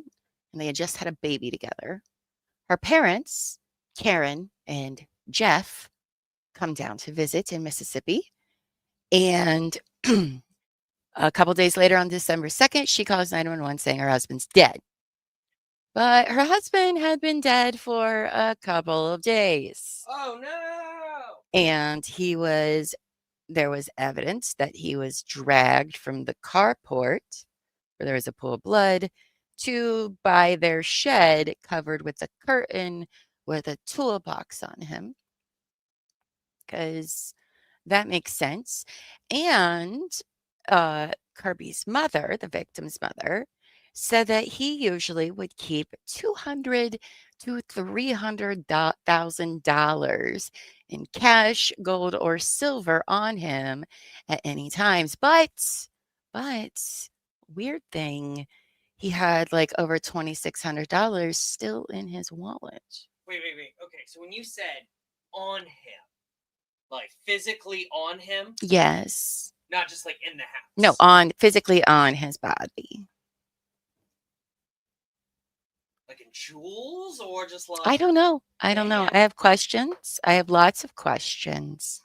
Speaker 2: and they had just had a baby together. Her parents, Karen and Jeff, come down to visit in Mississippi, and a couple days later on December 2nd, she calls 911 saying her husband's dead. But her husband had been dead for a couple of days.
Speaker 3: Oh no!
Speaker 2: And there was evidence that he was dragged from the carport where there was a pool of blood to by their shed covered with a curtain with a toolbox on him. Because that makes sense. And Kirby's mother, the victim's mother, said that he usually would keep $200 to $300,000 in cash, gold, or silver on him at any times. But weird thing, he had like over $2,600 still in his wallet.
Speaker 3: Wait. Okay, so when you said on him, like physically on him?
Speaker 2: Yes.
Speaker 3: Not just like in the house.
Speaker 2: No, physically on his body.
Speaker 3: Like in jewels or just like
Speaker 2: I don't know. I don't know. I have questions. I have lots of questions.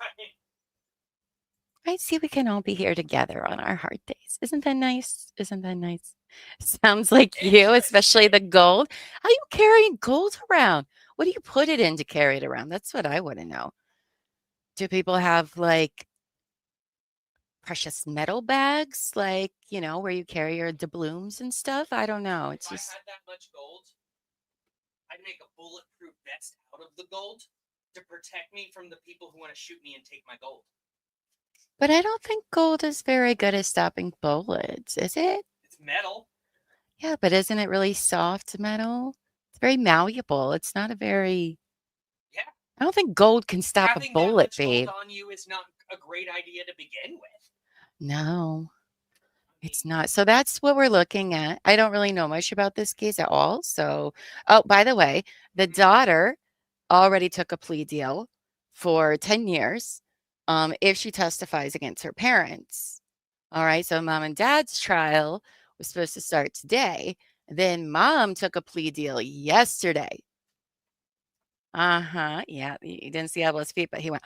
Speaker 2: I see we can all be here together on our hard days. Isn't that nice? Isn't that nice? Sounds like you, especially the gold. How are you carrying gold around? What do you put it in to carry it around? That's what I want to know. Do people have like precious metal bags, like, where you carry your doubloons and stuff? I don't know. It's
Speaker 3: if
Speaker 2: just
Speaker 3: I had that much gold, I'd make a bulletproof vest out of the gold to protect me from the people who want to shoot me and take my gold.
Speaker 2: But I don't think gold is very good at stopping bullets, is it?
Speaker 3: It's metal.
Speaker 2: Yeah, but isn't it really soft metal? It's very malleable. It's not a very...
Speaker 3: Yeah.
Speaker 2: I don't think gold can stop
Speaker 3: Having
Speaker 2: a bullet,
Speaker 3: that much
Speaker 2: babe.
Speaker 3: gold on you is not a great idea to begin with.
Speaker 2: No, it's not. So that's what we're looking at. I don't really know much about this case at all. So, oh, by the way, the daughter already took a plea deal for 10 years if she testifies against her parents. All right. So mom and dad's trial was supposed to start today. Then mom took a plea deal yesterday. Uh-huh. Yeah. You didn't see Abel's feet, but he went...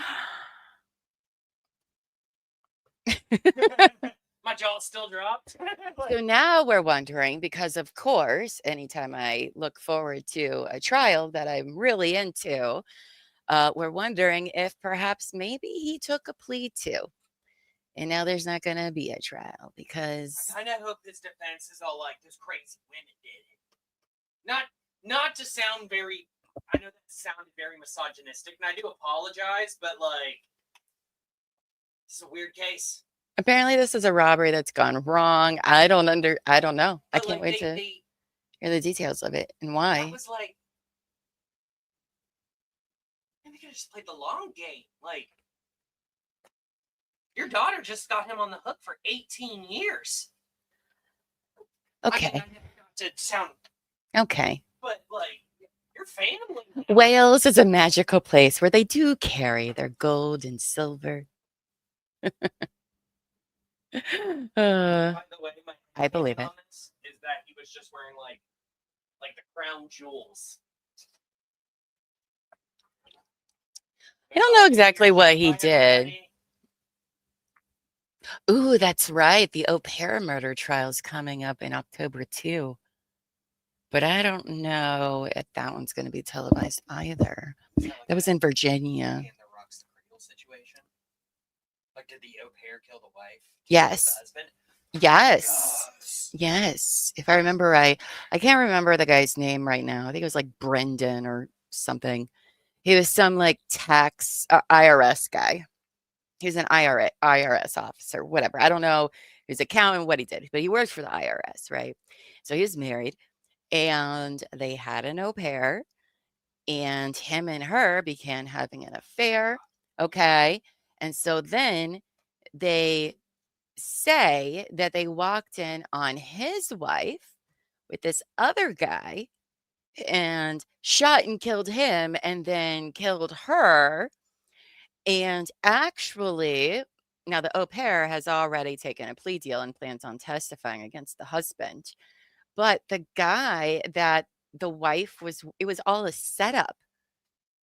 Speaker 3: My jaw still dropped.
Speaker 2: So now we're wondering, because of course, anytime I look forward to a trial that I'm really into, we're wondering if perhaps maybe he took a plea too. And now there's not going to be a trial because...
Speaker 3: I kind of hope his defense is all like, those crazy women did it. Not to sound very... I know that sounded very misogynistic, and I do apologize, but like, it's a weird case.
Speaker 2: Apparently this is a robbery that's gone wrong. I don't know.
Speaker 3: But
Speaker 2: I can't wait to hear the details of it and why.
Speaker 3: That was like, maybe could have just played the long game. Like, your daughter just got him on the hook for 18 years.
Speaker 2: Okay.
Speaker 3: I never got to sound...
Speaker 2: Okay.
Speaker 3: But like, family. now.
Speaker 2: Wales is a magical place where they do carry their gold and silver.
Speaker 3: By the way, my
Speaker 2: I believe
Speaker 3: opinion
Speaker 2: it.
Speaker 3: on this is that he was just wearing like the crown jewels.
Speaker 2: I don't know exactly what he
Speaker 3: Bye,
Speaker 2: did.
Speaker 3: everybody.
Speaker 2: Ooh, that's right. The au pair murder trial's coming up in October too. But I don't know if that one's going to be televised either.
Speaker 3: Is that like
Speaker 2: That was
Speaker 3: a
Speaker 2: in Virginia.
Speaker 3: in the rocks the cradle situation? Like, did the au pair kill the wife?
Speaker 2: Yes.
Speaker 3: The husband?
Speaker 2: Yes. Yes. If I remember right. I can't remember the guy's name right now. I think it was like Brendan or something. He was some like tax IRS guy. He was an IRS officer, whatever. I don't know his accountant, what he did, but he works for the IRS, right? So he was married and they had an au pair and him and her began having an affair. Okay. And so then they say that they walked in on his wife with this other guy and shot and killed him and then killed her. And actually, now the au pair has already taken a plea deal and plans on testifying against the husband. But the guy that the wife was, it was all a setup.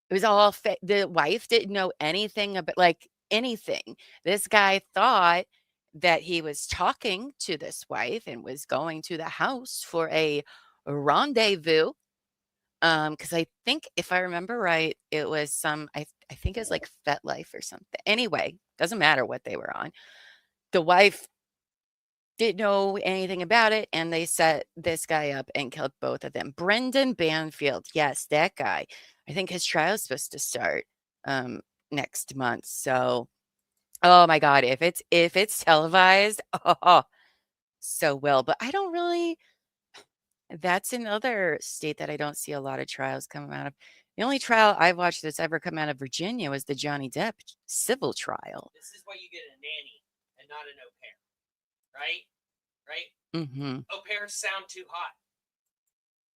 Speaker 2: It was all the wife didn't know anything about like anything. This guy thought that he was talking to this wife and was going to the house for a rendezvous. Because I think if I remember right, it was I think it was like FetLife or something. Anyway, doesn't matter what they were on. The wife didn't know anything about it, and they set this guy up and killed both of them. Brendan Banfield, yes, that guy. I think his trial is supposed to start next month. So, oh my God, if it's televised, oh, so well. But I don't really. That's another state that I don't see a lot of trials coming out of. The only trial I've watched that's ever come out of Virginia was the Johnny Depp civil trial.
Speaker 3: This is why you get a nanny and not an au pair, right? Right?
Speaker 2: Mm-hmm.
Speaker 3: Au pairs sound too hot.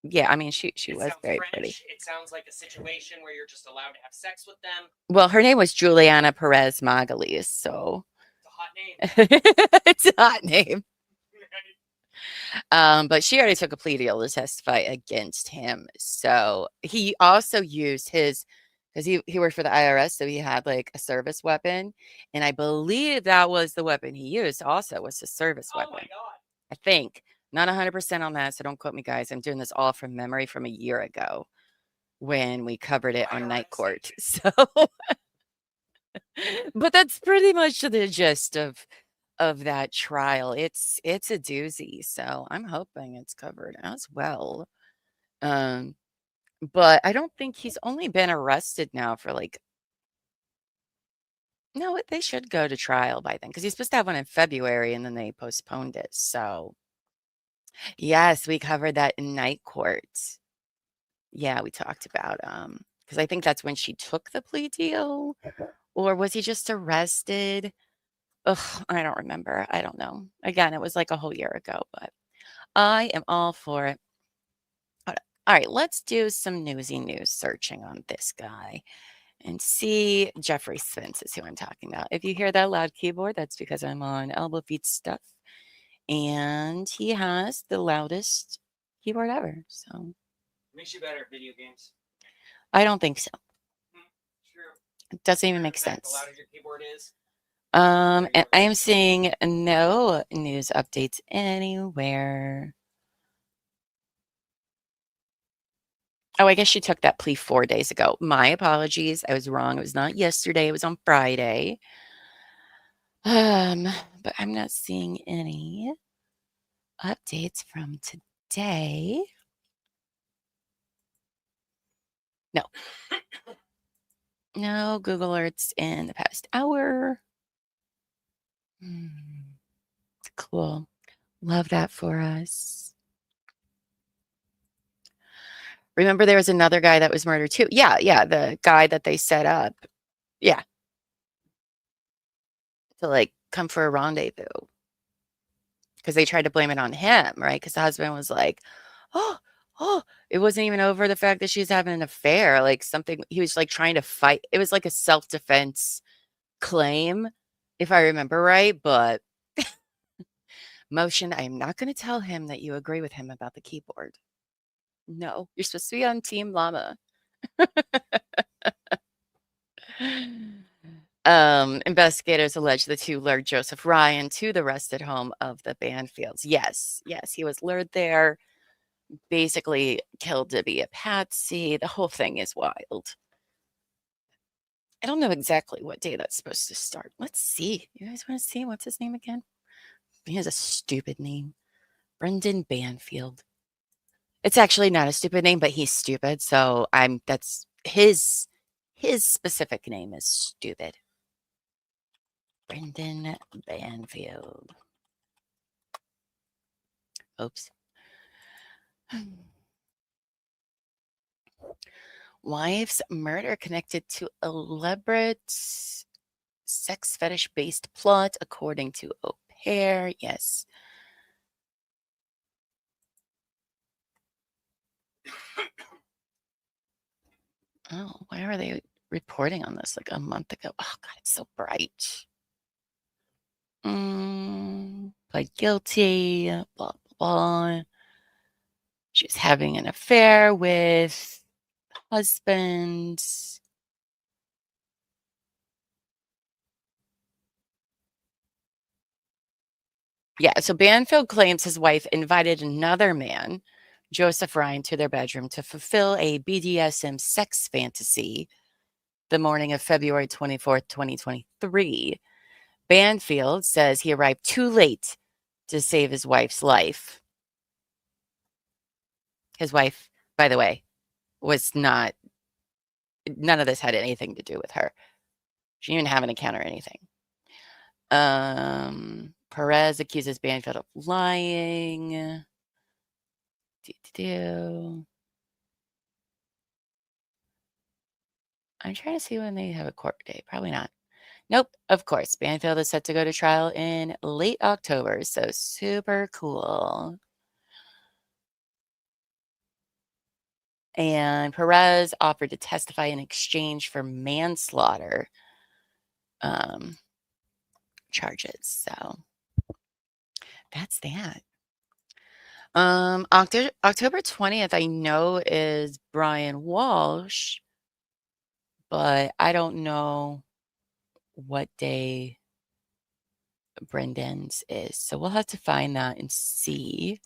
Speaker 2: Yeah, I mean, she
Speaker 3: It
Speaker 2: was
Speaker 3: sounds
Speaker 2: very
Speaker 3: French.
Speaker 2: pretty.
Speaker 3: It sounds like a situation where you're just allowed to have sex with them.
Speaker 2: Well, her name was Juliana Perez Magalis, so
Speaker 3: It's a hot name.
Speaker 2: it's a hot name. But she already took a plea deal to testify against him. So he also used his, because he worked for the IRS, so he had like a service weapon, and I believe that was the weapon he used. Also, was a service
Speaker 3: Oh
Speaker 2: weapon.
Speaker 3: my God.
Speaker 2: I think not 100% on that, so don't quote me, guys. I'm doing this all from memory from a year ago when we covered it on Night Court. So, but that's pretty much the gist of that trial. It's a doozy, so I'm hoping it's covered as well. But I don't think he's only been arrested now for like. No, they should go to trial by then because he's supposed to have one in February and then they postponed it. So, yes, we covered that in Night Court. Yeah, we talked about because I think that's when she took the plea deal, or was he just arrested? Ugh, I don't remember. I don't know. Again, it was like a whole year ago, but I am all for it. All right, let's do some newsy news searching on this guy and see. Jeffrey Spence is who I'm talking about. If you hear that loud keyboard, that's because I'm on Elbow Feet Stuff, and he has the loudest keyboard ever. So
Speaker 3: Makes you better at video games.
Speaker 2: I don't think so.
Speaker 3: True.
Speaker 2: It doesn't even make
Speaker 3: The
Speaker 2: sense.
Speaker 3: louder your keyboard is.
Speaker 2: And I am seeing no news updates anywhere. Oh, I guess she took that plea 4 days ago. My apologies. I was wrong. It was not yesterday. It was on Friday. But I'm not seeing any updates from today. No. No Google Alerts in the past hour. Cool. Love that for us. Remember there was another guy that was murdered too. Yeah, the guy that they set up. Yeah. To like come for a rendezvous. Because they tried to blame it on him, right? Because the husband was like, oh, Oh, it wasn't even over the fact that she was having an affair, like something he was like trying to fight. It was like a self-defense claim, if I remember right, but Motion, I am not going to tell him that you agree with him about the keyboard. No, you're supposed to be on Team Llama. Investigators allege the two lured Joseph Ryan to the rested home of the Banfields. Yes, he was lured there, basically killed to be a patsy. The whole thing is wild. I don't know exactly what day that's supposed to start. Let's see. You guys want to see what's his name again? He has a stupid name. Brendan Banfield. It's actually not a stupid name, but he's stupid. So that's his specific name is stupid. Brendan Banfield. Oops. Wife's murder connected to elaborate sex fetish based plot, according to au pair. Yes. Oh, why are they reporting on this like a month ago? Oh, God, it's so bright. Pled guilty, blah, blah, blah. She was having an affair with husband. Yeah, so Banfield claims his wife invited another man, Joseph Ryan, to their bedroom to fulfill a BDSM sex fantasy the morning of February 24th, 2023. Banfield says he arrived too late to save his wife's life. His wife, by the way, was not, none of this had anything to do with her. She didn't even have an account or anything. Perez accuses Banfield of lying. I'm trying to see when they have a court date. Probably not. Nope, of course. Banfield is set to go to trial in late October, so super cool. And Perez offered to testify in exchange for manslaughter charges. So that's that. October 20th, I know is Brian Walsh, but I don't know what day Brendan's is. So we'll have to find that and see.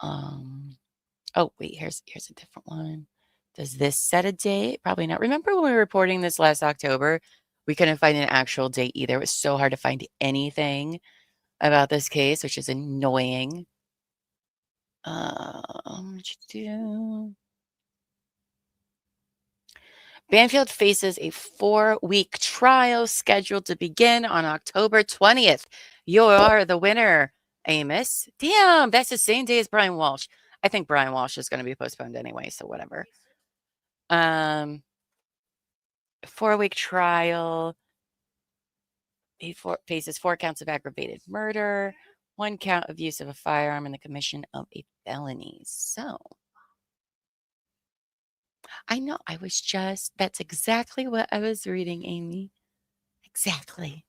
Speaker 2: Oh, wait, here's a different one. Does this set a date? Probably not. Remember when we were reporting this last October? We couldn't find an actual date either. It was so hard to find anything about this case, which is annoying. Banfield faces a 4-week trial scheduled to begin on October 20th. You are the winner, Amos. Damn, that's the same day as Brian Walsh. I think Brian Walsh is going to be postponed anyway, so whatever. 4-week trial. He faces 4 counts of aggravated murder, 1 count of use of a firearm, and the commission of a felony. So I know that's exactly what I was reading, Amy. Exactly.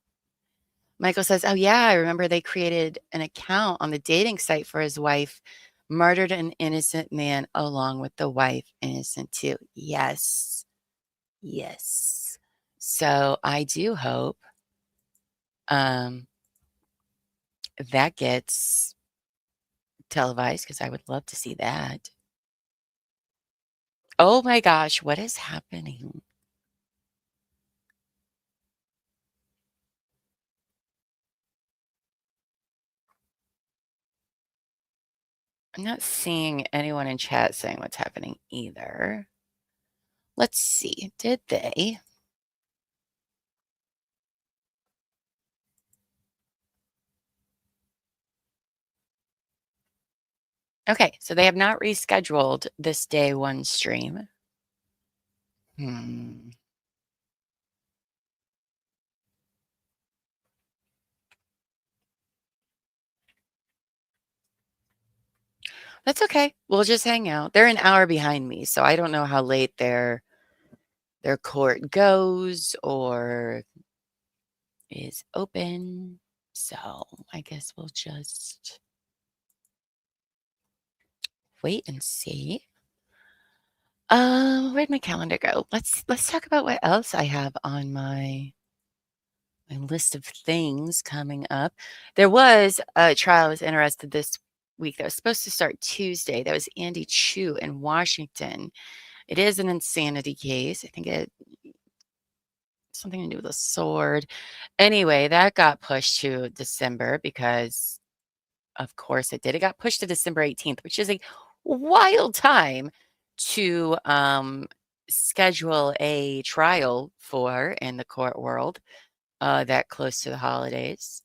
Speaker 2: Michael says, oh, yeah, I remember they created an account on the dating site for his wife, murdered an innocent man along with the wife, innocent too. Yes. So I do hope that gets televised because I would love to see that. Oh my gosh, what is happening? I'm not seeing anyone in chat saying what's happening either. Let's see. Did they? Okay, so they have not rescheduled this day 1 stream. That's okay. We'll just hang out. They're an hour behind me, so I don't know how late their court goes or is open. So I guess we'll just wait and see. Where'd my calendar go? Let's talk about what else I have on my list of things coming up. There was a trial I was interested this week that was supposed to start Tuesday. That was Andy Chu in Washington. It is an insanity case. I think it something to do with a sword. Anyway, that got pushed to December because, of course, it did. It got pushed to December 18th, which is a wild time to schedule a trial for in the court world that close to the holidays,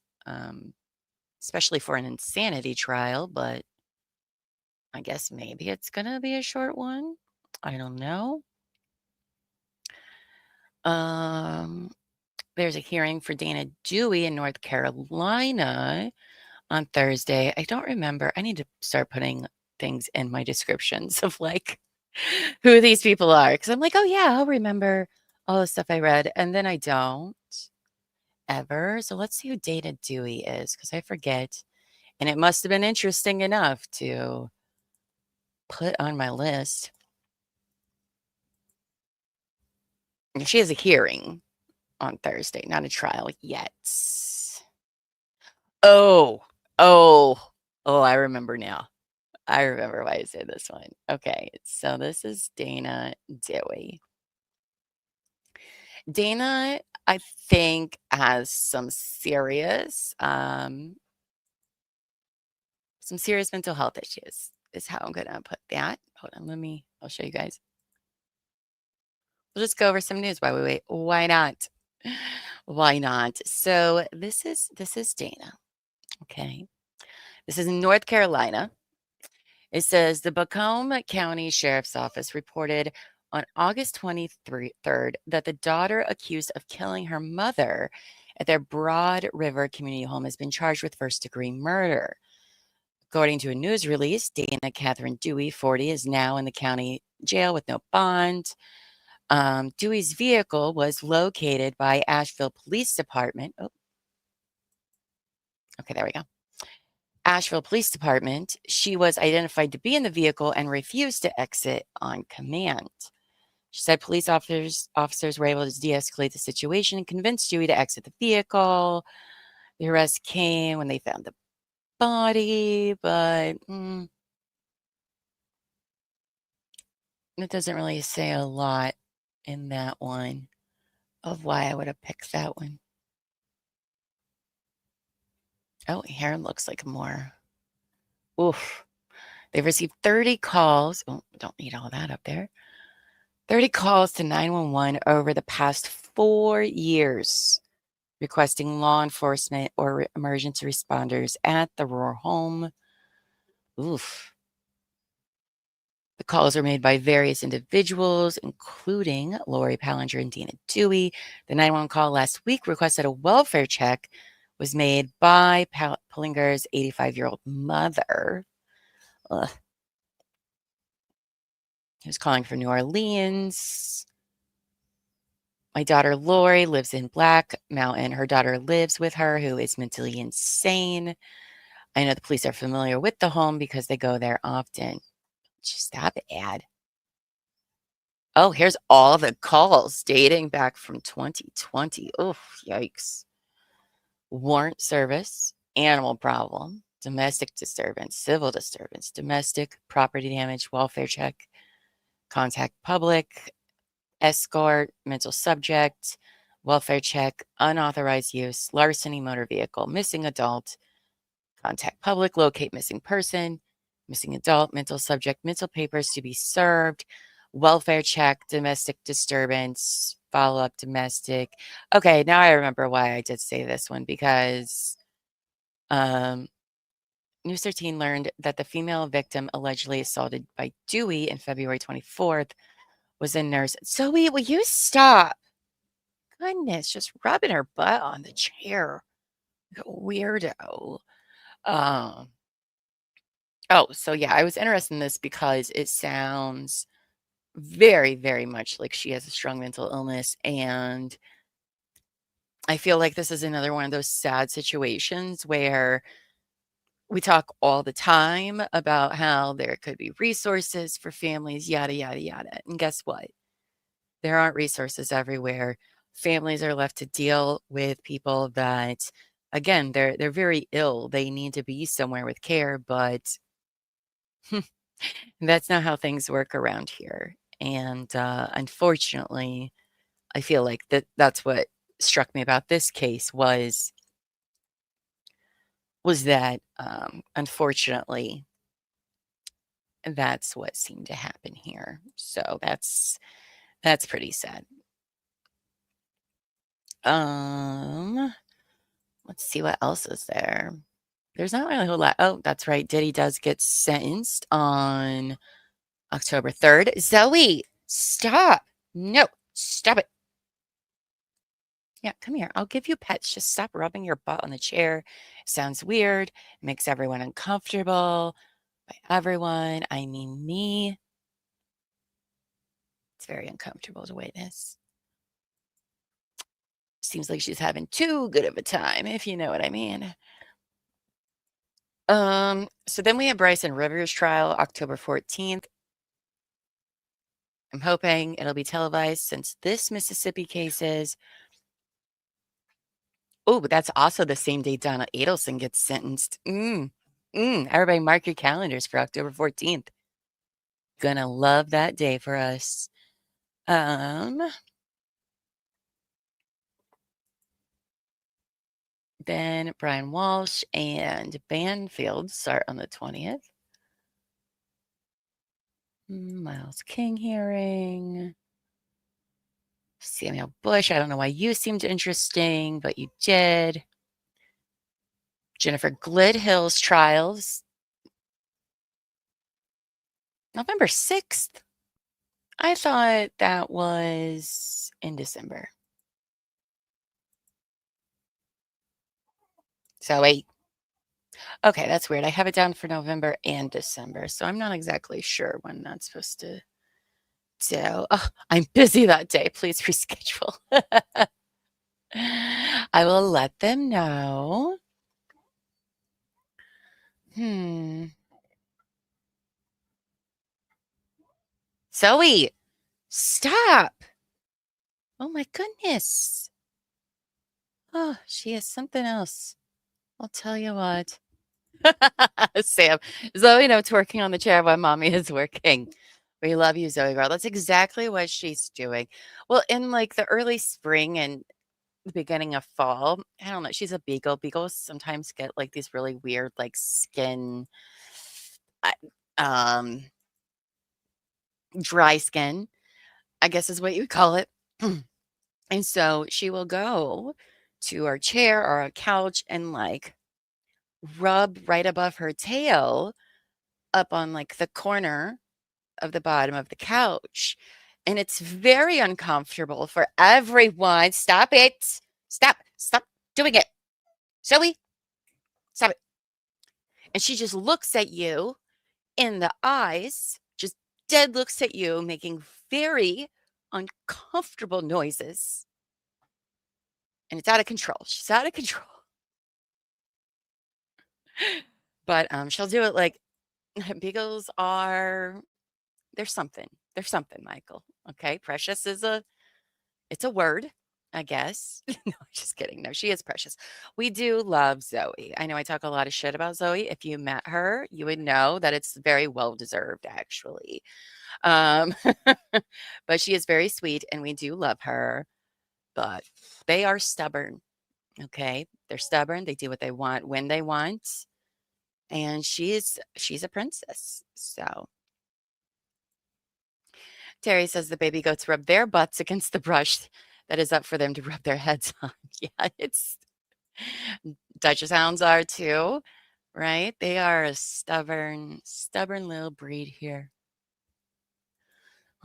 Speaker 2: especially for an insanity trial. But I guess maybe it's going to be a short one. I don't know. There's a hearing for Dana Dewey in North Carolina on Thursday. I don't remember. I need to start putting things in my descriptions of like who these people are because I'm like, oh yeah, I'll remember all the stuff I read, and then I don't ever. So let's see who Dana Dewey is because I forget, and it must have been interesting enough to put on my list. She has a hearing on Thursday, not a trial yet. Oh, oh, oh, I remember now. I remember why I said this one. Okay, so this is Dana Dewey. Dana, I think, has some serious mental health issues, is how I'm gonna put that. Hold on, I'll show you guys. We'll just go over some news while we wait. Why not? Why not? So this is Dana. Okay. This is in North Carolina. It says the Macomb County Sheriff's Office reported on August 23rd that the daughter accused of killing her mother at their Broad River community home has been charged with first-degree murder. According to a news release, Dana Catherine Dewey, 40, is now in the county jail with no bond. Dewey's vehicle was located by Asheville Police Department. Oh, okay, there we go. Asheville Police Department. She was identified to be in the vehicle and refused to exit on command. She said police officers were able to de-escalate the situation and convince Dewey to exit the vehicle. The arrest came when they found the body, but it doesn't really say a lot in that one of why I would have picked that one. Oh, here looks like more. Oof. They've received 30 calls. Oh, don't need all that up there. 30 calls to 911 over the past 4 years, requesting law enforcement or emergency responders at the rural home. Oof. The calls are made by various individuals, including Lori Pallinger and Dana Dewey. The 911 call last week requested a welfare check was made by Pallinger's 85-year-old mother. Ugh. He was calling for New Orleans. My daughter Lori lives in Black Mountain. Her daughter lives with her, who is mentally insane. I know the police are familiar with the home because they go there often. Stop the ad. Oh, here's all the calls dating back from 2020. Oh, yikes. Warrant service, animal problem, domestic disturbance, civil disturbance, domestic property damage, welfare check, contact public, escort, mental subject, welfare check, unauthorized use, larceny motor vehicle, missing adult, contact public, locate missing person, missing adult, mental subject, mental papers to be served, welfare check, domestic disturbance, follow-up domestic. Okay, now I remember why I did say this one because News 13 learned that the female victim allegedly assaulted by Dewey in February 24th was a nurse. Zoe, will you stop? Goodness, just rubbing her butt on the chair. Like a weirdo. Oh, so yeah, I was interested in this because it sounds very, very much like she has a strong mental illness. And I feel like this is another one of those sad situations where we talk all the time about how there could be resources for families, yada, yada, yada. And guess what? There aren't resources everywhere. Families are left to deal with people that, again, they're very ill. They need to be somewhere with care, but that's not how things work around here. And unfortunately, I feel like that's what struck me about this case was that unfortunately that's what seemed to happen here. So that's pretty sad. Let's see what else is there. There's not really a whole lot. Oh, that's right. Diddy does get sentenced on October 3rd. Zoe, stop. No, stop it. Yeah, come here. I'll give you pets. Just stop rubbing your butt on the chair. Sounds weird. Makes everyone uncomfortable. By everyone, I mean me. It's very uncomfortable to witness. Seems like she's having too good of a time, if you know what I mean. So then we have Bryson Rivers' trial, October 14th. I'm hoping it'll be televised since this Mississippi case is. Oh, but that's also the same day Donna Adelson gets sentenced. Everybody mark your calendars for October 14th. Gonna love that day for us. Then Brian Walsh and Banfield start on the 20th. Miles King hearing. Samuel Bush. I don't know why you seemed interesting, but you did. Jennifer Glidhill's trials. November 6th. I thought that was in December. So wait. Okay, that's weird. I have it down for November and December, so I'm not exactly sure when that's supposed to do. Oh, I'm busy that day. Please reschedule. I will let them know. Zoe, stop. Oh my goodness. Oh, she has something else. I'll tell you what. Sam, Zoe knows working on the chair while mommy is working. We love you, Zoe girl. That's exactly what she's doing. Well, in like the early spring and the beginning of fall, I don't know. She's a beagle. Beagles sometimes get like these really weird, like skin, dry skin, I guess is what you would call it. And so she will go to our chair or a couch and like rub right above her tail up on like the corner of the bottom of the couch. And it's very uncomfortable for everyone. Stop it. Stop doing it. Zoe, stop it. And she just looks at you in the eyes, just dead looks at you, making very uncomfortable noises. And it's out of control. She's out of control. But she'll do it like beagles are, there's something. There's something, Michael. Okay. Precious is it's a word, I guess. No, just kidding. No, she is precious. We do love Zoe. I know I talk a lot of shit about Zoe. If you met her, you would know that it's very well deserved, actually. But she is very sweet and we do love her. But they are stubborn. Okay. They're stubborn. They do what they want when they want. And she's a princess. So Terry says the baby goats rub their butts against the brush that is up for them to rub their heads on. Yeah, it's Dutch hounds are too, right? They are a stubborn little breed here.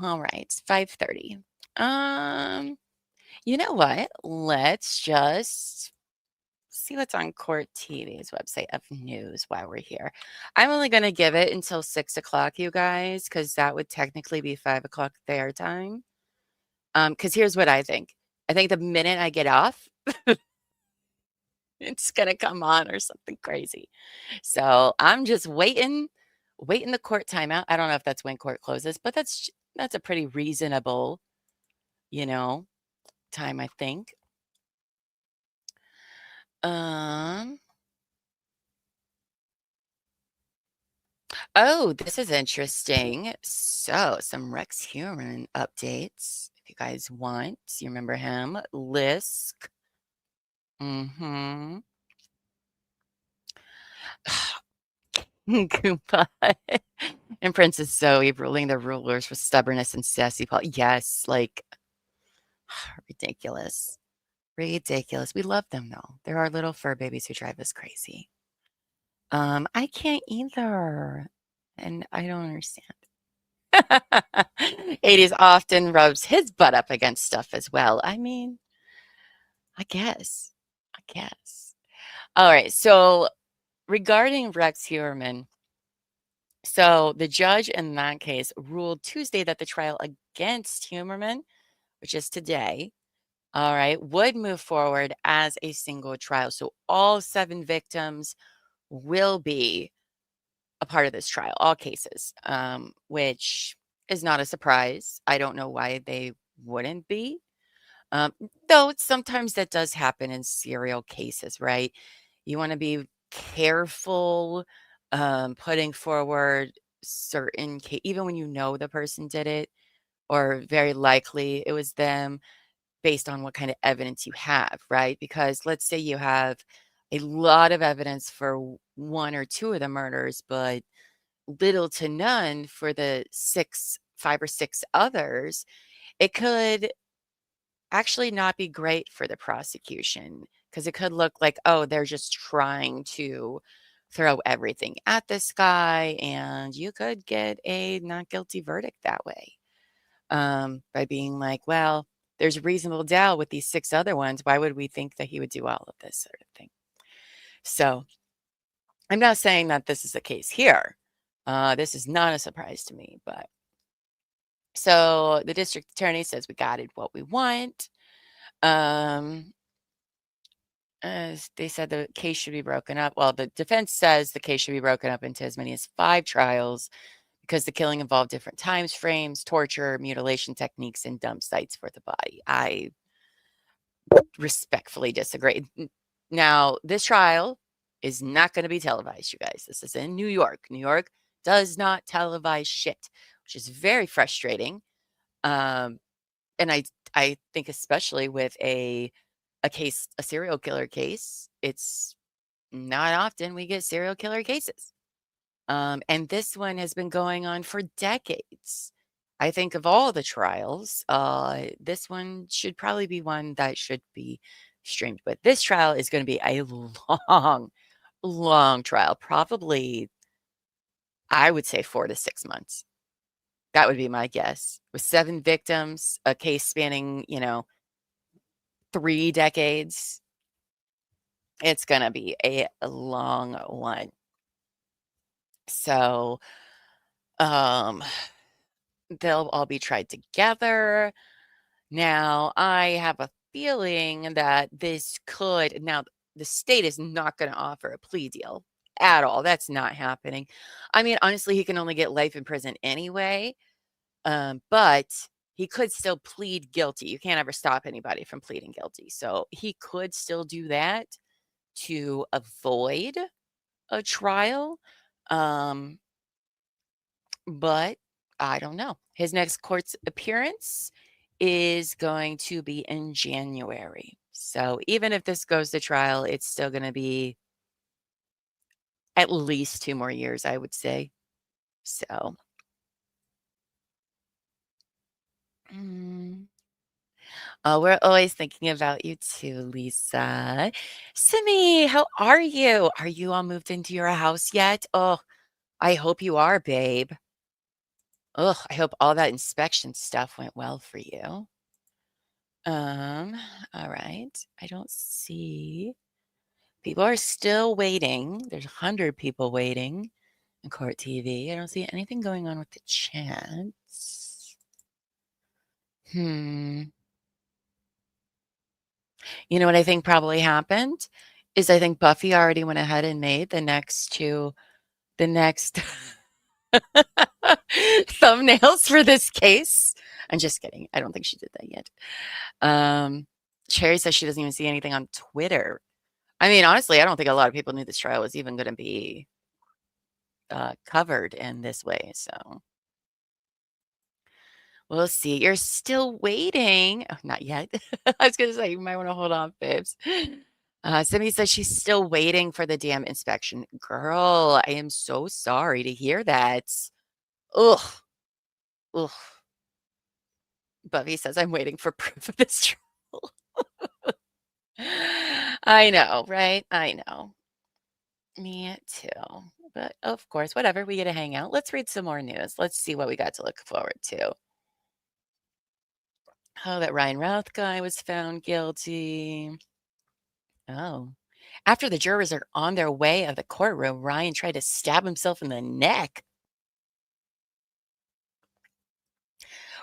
Speaker 2: All right, 5:30. You know what? Let's just see what's on Court TV's website of news while we're here. I'm only going to give it until 6 o'clock, you guys, because that would technically be 5 o'clock their time. Because here's what I think. I think the minute I get off, it's going to come on or something crazy. So I'm just waiting the court timeout. I don't know if that's when court closes, but that's a pretty reasonable, time, I think. Oh, this is interesting. So, some Rex Human updates, if you guys want. You remember him? Lisk. Mm-hmm. Goodbye. And Princess Zoe ruling the rulers with stubbornness and sassy Paul. Yes, like ridiculous. Ridiculous. We love them though. They're our little fur babies who drive us crazy. I can't either. And I don't understand. 80s often rubs his butt up against stuff as well. I mean, I guess. All right. So regarding Rex Huerman, so the judge in that case ruled Tuesday that the trial against Huerman, which is today, all right, would move forward as a single trial. So all 7 victims will be a part of this trial, all cases, which is not a surprise. I don't know why they wouldn't be. Though sometimes that does happen in serial cases, right? You want to be careful putting forward certain even when you know the person did it, or very likely it was them, based on what kind of evidence you have, right? Because let's say you have a lot of evidence for 1 or 2 of the murders, but little to none for the 5 or 6 others, it could actually not be great for the prosecution, because it could look like, oh, they're just trying to throw everything at this guy, and you could get a not guilty verdict that way, by being like, well, there's reasonable doubt with these 6 other ones. Why would we think that he would do all of this sort of thing? So I'm not saying that this is the case here. This is not a surprise to me, but so the district attorney says we got it what we want. They said the case should be broken up. Well, the defense says the case should be broken up into as many as 5 trials because the killing involved different times frames, torture, mutilation techniques, and dump sites for the body. I respectfully disagree. Now, this trial is not going to be televised, you guys. This is in New York. New York does not televise shit, which is very frustrating. And I think especially with a serial killer case, it's not often we get serial killer cases. And this one has been going on for decades. I think of all the trials, this one should probably be one that should be streamed. But this trial is going to be a long, long trial. Probably, I would say 4 to 6 months. That would be my guess. With 7 victims, a case spanning, 3 decades, it's going to be a long one. So, they'll all be tried together. Now, I have a feeling that now the state is not going to offer a plea deal at all. That's not happening. I mean, honestly, he can only get life in prison anyway. But he could still plead guilty. You can't ever stop anybody from pleading guilty. So he could still do that to avoid a trial. But I don't know. His next court appearance is going to be in January. So even if this goes to trial, it's still going to be at least 2 more years, I would say. So. We're always thinking about you too, Lisa. Simi, how are you? Are you all moved into your house yet? Oh, I hope you are, babe. Ugh, I hope all that inspection stuff went well for you. All right. I don't see People are still waiting. There's 100 people waiting in Court TV. I don't see anything going on with the chats. You know what I think probably happened is I think Buffy already went ahead and made the next thumbnails for this case. I'm just kidding. I don't think she did that yet. Cherry says she doesn't even see anything on Twitter. I mean, honestly, I don't think a lot of people knew this trial was even going to be covered in this way. So we'll see. You're still waiting. Oh, not yet. I was going to say, you might want to hold on, babes. Simi says she's still waiting for the damn inspection. Girl, I am so sorry to hear that. Ugh. Ugh. Buffy says, I'm waiting for proof of this trial. I know, right? I know. Me too. But of course, whatever, we get to hang out. Let's read some more news. Let's see what we got to look forward to. Oh, that Ryan Routh guy was found guilty. Oh. After the jurors are on their way of the courtroom, Ryan tried to stab himself in the neck.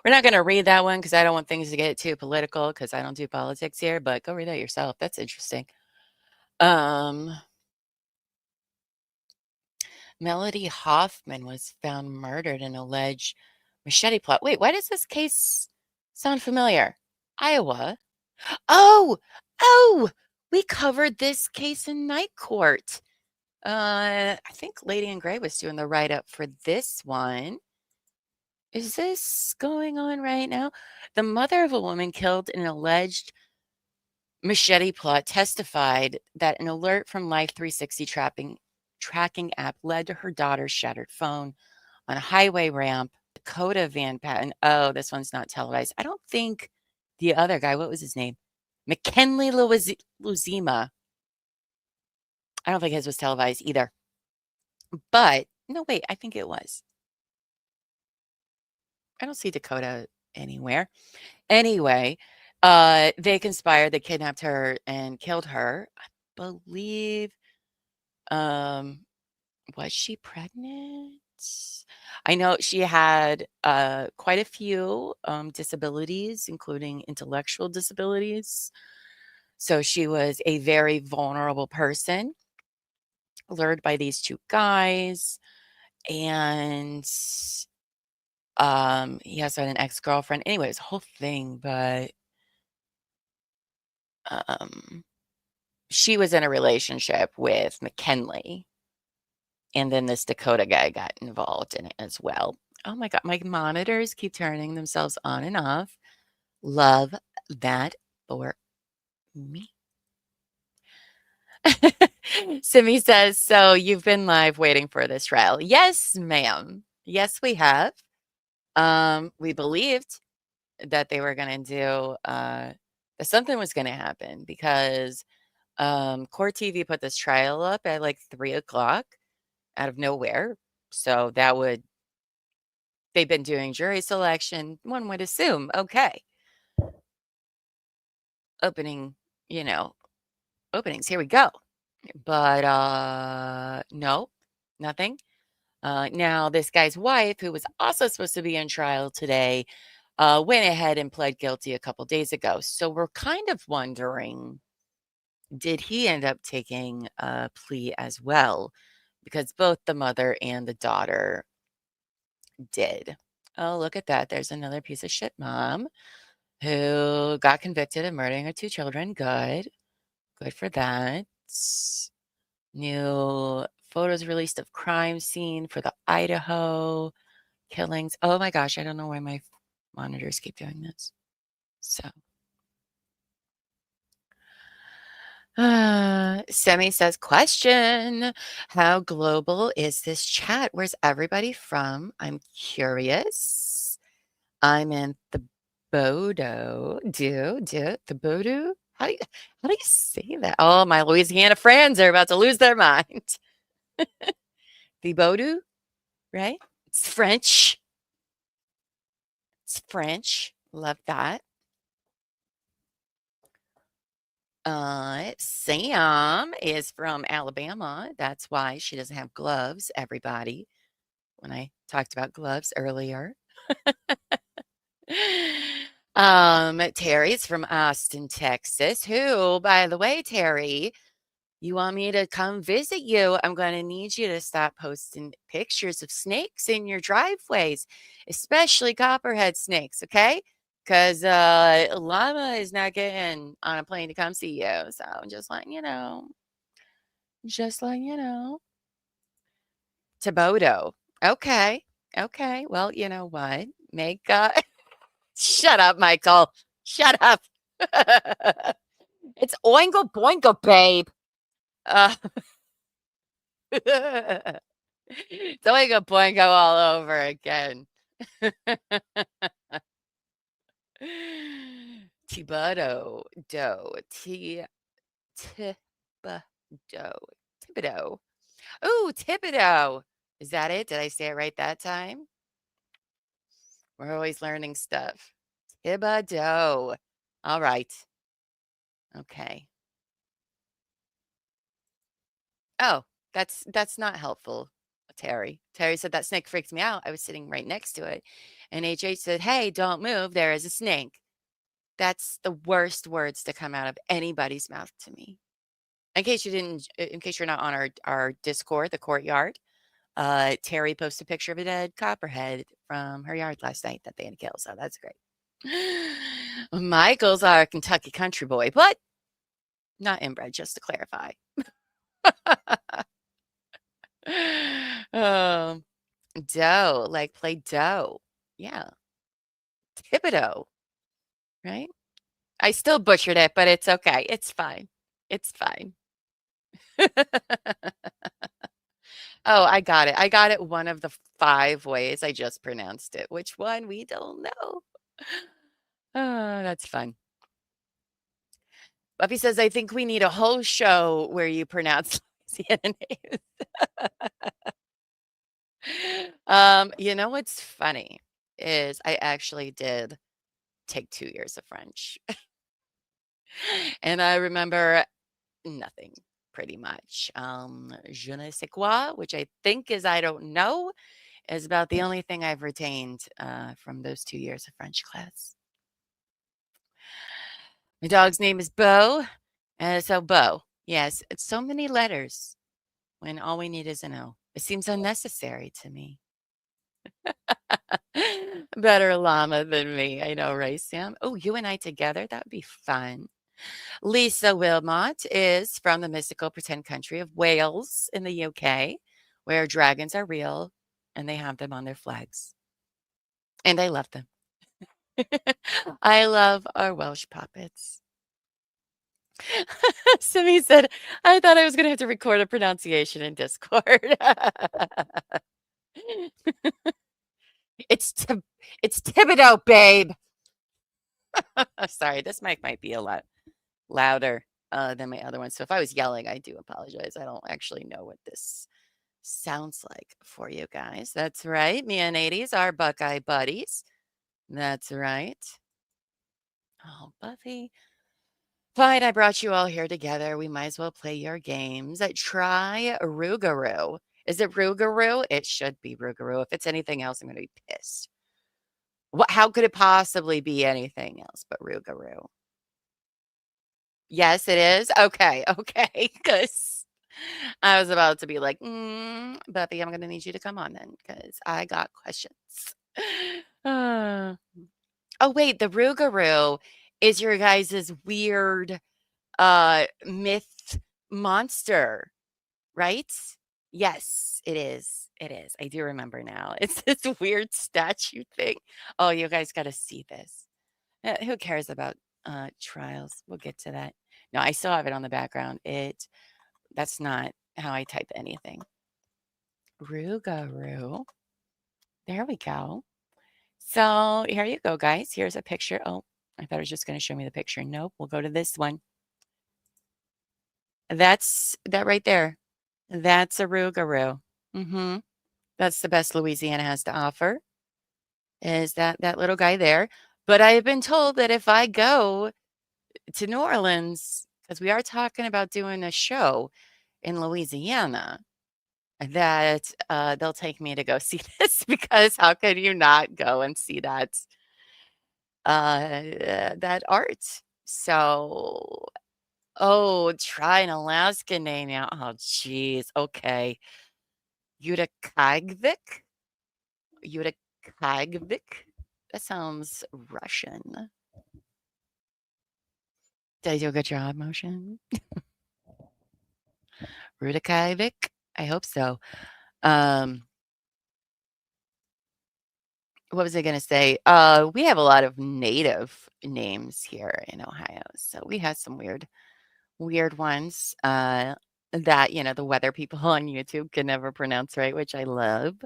Speaker 2: We're not going to read that one because I don't want things to get too political because I don't do politics here, but go read that yourself. That's interesting. Melody Hoffman was found murdered in alleged machete plot. Wait, why does this case sound familiar? Iowa. Oh, we covered this case in Night Court. I think Lady in Gray was doing the write-up for this one. Is this going on right now? The mother of a woman killed in an alleged machete plot testified that an alert from Life 360 tracking app led to her daughter's shattered phone on a highway ramp. Dakota Van Patten. Oh, this one's not televised. I don't think the other guy, what was his name? McKinley Luzima. I don't think his was televised either. But no, wait, I think it was. I don't see Dakota anywhere. Anyway, they conspired, they kidnapped her and killed her. I believe, was she pregnant? I know she had quite a few disabilities, including intellectual disabilities. So she was a very vulnerable person, lured by these two guys. And he also had an ex-girlfriend. Anyways, whole thing, but she was in a relationship with McKinley. And then this Dakota guy got involved in it as well. Oh my God, my monitors keep turning themselves on and off. Love that for me. Simi says, so you've been live waiting for this trial. Yes, ma'am. Yes, we have. We believed that they were going to do, that something was going to happen because Court TV put this trial up at like 3 o'clock out of nowhere. So they've been doing jury selection. One would assume, okay, openings, here we go. But no, nothing. Now, this guy's wife, who was also supposed to be in trial today, went ahead and pled guilty a couple days ago. So we're kind of wondering, did he end up taking a plea as well? Because both the mother and the daughter did. Oh, look at that. There's another piece of shit mom who got convicted of murdering her 2 children. Good. Good for that. New photos released of crime scene for the Idaho killings. Oh my gosh, I don't know why my monitors keep doing this. So, Semi says, question, how global is this chat? Where's everybody from? I'm curious. I'm in the Bodo. The Bodo? How do you say that? Oh, my Louisiana friends are about to lose their mind. The Bodo, right? It's French. It's French. Love that. Sam is from Alabama. That's why she doesn't have gloves, everybody, when I talked about gloves earlier. Terry's from Austin, Texas. Who, by the way, Terry, you want me to come visit you? I'm going to need you to stop posting pictures of snakes in your driveways, especially copperhead snakes, okay? Because Llama is not getting on a plane to come see you. So just letting you know. Just letting you know. Taboto. Okay. Okay. Well, you know what? Make shut up, Michael. Shut up. It's oingo boingo, babe. It's oingo boingo all over again. Thibodeau. Thibodeau. Oh, Thibodeau. Is that it? Did I say it right that time? We're always learning stuff. Thibodeau. All right. Okay. Oh, that's not helpful, Terry. Terry said that snake freaked me out. I was sitting right next to it. And HH said, "Hey, don't move. There is a snake." That's the worst words to come out of anybody's mouth to me. In case you're not on our Discord, the courtyard, Terry posted a picture of a dead copperhead from her yard last night that they had to kill. So that's great. Michael's our Kentucky country boy, but not inbred, just to clarify. Dough, like play dough. Yeah. Thibodeau, right? I still butchered it, but it's okay. It's fine. It's fine. Oh, I got it. I got it one of the 5 ways I just pronounced it. Which one? We don't know. Oh, that's fun. Buffy says, I think we need a whole show where you pronounce Louisiana names. You know what's funny is I actually did take 2 years of French. And I remember nothing pretty much. Je ne sais quoi, which I think is I don't know, is about the only thing I've retained from those 2 years of French class. My dog's name is Bo. So Bo, yes, it's so many letters when all we need is an O. It seems unnecessary to me. Better llama than me. I know, right, Sam? Oh, you and I together? That would be fun. Lisa Wilmot is from the mystical pretend country of Wales in the UK, where dragons are real and they have them on their flags. And I love them. I love our Welsh puppets. Simi said, I thought I was going to have to record a pronunciation in Discord. It's Thibodeau, babe. Sorry, this mic might be a lot louder than my other one. So if I was yelling, I do apologize. I don't actually know what this sounds like for you guys. That's right. Me and 80s are Buckeye buddies. That's right. Oh, Buffy. Fine, I brought you all here together. We might as well play your games. Try Rougarou. Is it Rougarou? It should be Rougarou. If it's anything else, I'm going to be pissed. How could it possibly be anything else but Rougarou? Yes, it is. Okay. Okay. Because I was about to be like, Buffy, I'm going to need you to come on then because I got questions. Oh, wait. The Rougarou is your guys' weird myth monster, right? Yes, it is. It is. I do remember now. It's this weird statue thing. Oh, you guys got to see this. Who cares about trials? We'll get to that. No, I still have it on the background. That's not how I type anything. Rougarou. There we go. So here you go, guys. Here's a picture. Oh, I thought it was just going to show me the picture. Nope. We'll go to this one. That's that right there. That's a Rougarou. That's the best Louisiana has to offer. Is that little guy there? But I have been told that if I go to New Orleans, because we are talking about doing a show in Louisiana that they'll take me to go see this because how could you not go and see that art? So, oh, try an Alaska name now. Oh, geez. Okay. Utakagvik? Utakagvik? That sounds Russian. Did I do a good job, Motion? Rudakavik? I hope so. What was I going to say? We have a lot of native names here in Ohio. So we have some weird ones that, the weather people on YouTube can never pronounce right, which I love.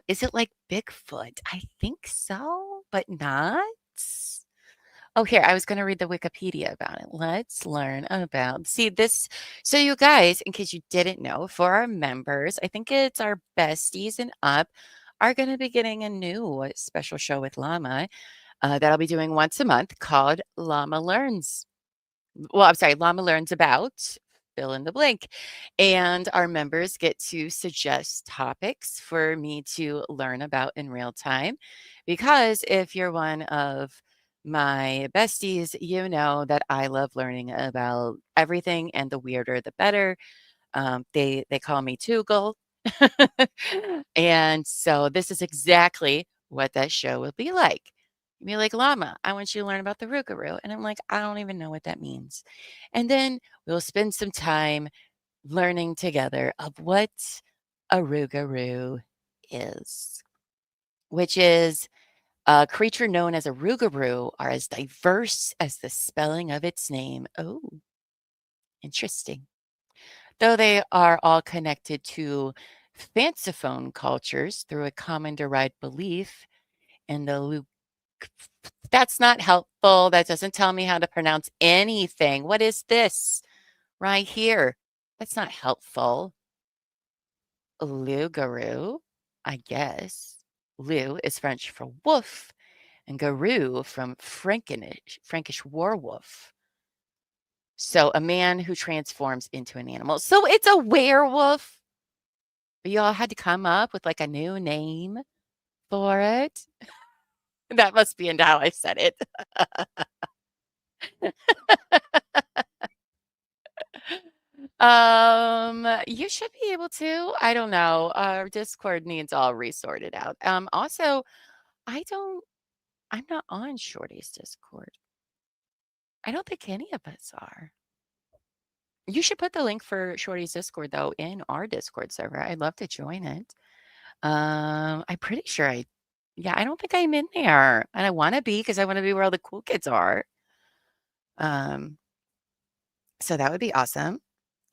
Speaker 2: Is it like Bigfoot? I think so, but not. Oh, here, I was going to read the Wikipedia about it. Let's learn about, see this. So you guys, in case you didn't know, for our members, I think it's our besties and up are going to be getting a new special show with Llama that I'll be doing once a month called Llama Learns. Well, I'm sorry, Llama Learns About, fill in the blank. And our members get to suggest topics for me to learn about in real time. Because if you're one of my besties, you know that I love learning about everything, and the weirder, the better. They call me Toogle. And so this is exactly what that show will be like. You'll be like, Llama, I want you to learn about the Rougarou. And I'm like, I don't even know what that means. And then we'll spend some time learning together of what a Rougarou is, which is a creature known as a Rougarou are as diverse as the spelling of its name. Oh, interesting. Though they are all connected to fanciphone cultures through a common derived belief in the That's not helpful. That doesn't tell me how to pronounce anything. What is this right here? That's not helpful. Loup-garou, I guess. Loup is French for wolf, and garou from Frankish werewolf. So a man who transforms into an animal. So it's a werewolf. You all had to come up with like a new name for it. That must be into how I said it. You should be able to. I don't know. Our Discord needs all resorted out. Also, I'm not on Shorty's Discord. I don't think any of us are. You should put the link for Shorty's Discord though in our Discord server. I'd love to join it. I'm pretty sure I don't think I'm in there. And I want to be because I want to be where all the cool kids are. So that would be awesome.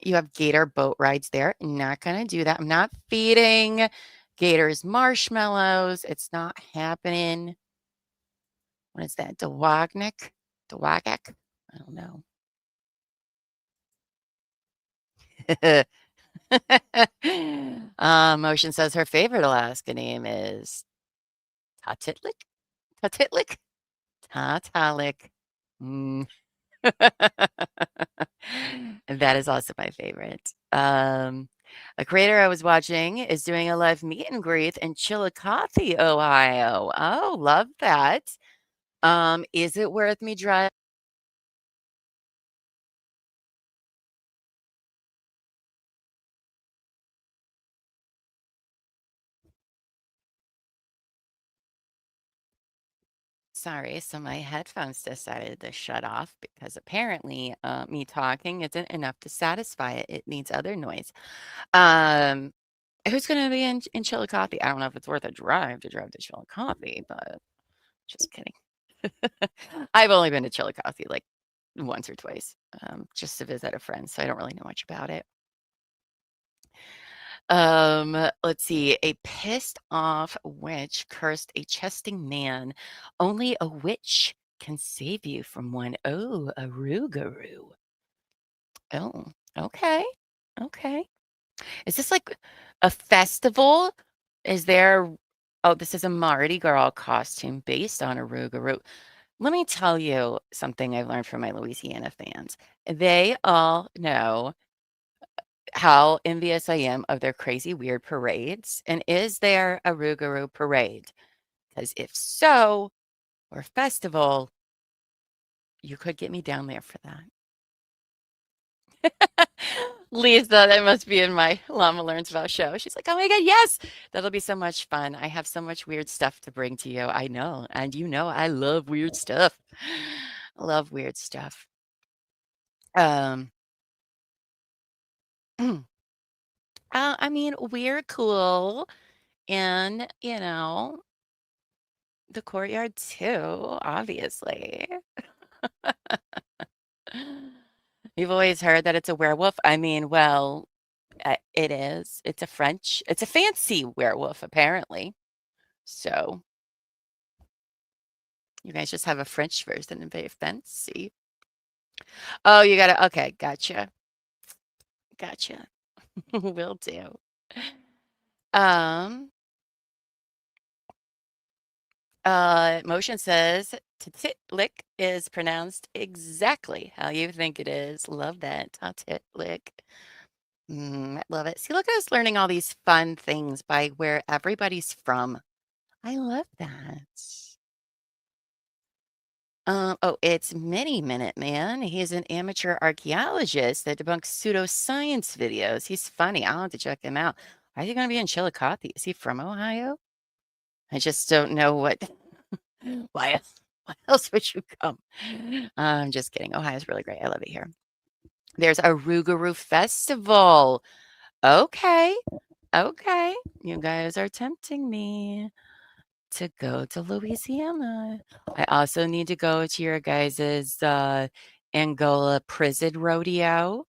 Speaker 2: You have gator boat rides there. Not going to do that. I'm not feeding gators marshmallows. It's not happening. What is that? Dewagnik? Dewagak? I don't know. Motion says her favorite Alaska name is Tatitlik? Tatitlik? Tatalik. Mm. That is also my favorite. A creator I was watching is doing a live meet and greet in Chillicothe, Ohio. Oh, love that. Is it worth me driving? Sorry, so my headphones decided to shut off because apparently me talking isn't enough to satisfy it. It needs other noise. Who's going to be in Chillicothe? I don't know if it's worth a drive to Chillicothe, but just kidding. I've only been to Chillicothe like once or twice just to visit a friend, so I don't really know much about it. Let's see. A pissed off witch cursed a chesting man. Only a witch can save you from one. Oh, a Rougarou. Oh, okay. Okay. Is this like a festival? Is there? Oh, this is a Mardi Gras costume based on a Rougarou. Let me tell you something I've learned from my Louisiana fans. They all know how envious I am of their crazy, weird parades. And is there a Rougarou parade? Because if so, or festival, you could get me down there for that. Lisa, that must be in my Llama Learns About show. She's like, oh my God, yes, that'll be so much fun. I have so much weird stuff to bring to you. I know. And you know, I love weird stuff. I love weird stuff. Um, I mean, we're cool in, the courtyard too, obviously. You've always heard that it's a werewolf. I mean, well, it is. It's a fancy werewolf, apparently. So you guys just have a French version and very fancy. Oh, you gotta, okay, gotcha. Gotcha. Will do. Motion says Titlick is pronounced exactly how you think it is. Love that. Titlick. I love it. See, look at us learning all these fun things by where everybody's from. I love that. Oh, it's Mini Minute Man. He's an amateur archaeologist that debunks pseudoscience videos. He's funny. I'll have to check him out. Why is he going to be in Chillicothe? Is he from Ohio? I just don't know what. Why else would you come? I'm just kidding. Ohio's really great. I love it here. There's a Rougarou Festival. Okay. Okay. You guys are tempting me to go to Louisiana. I also need to go to your guys' Angola prison rodeo.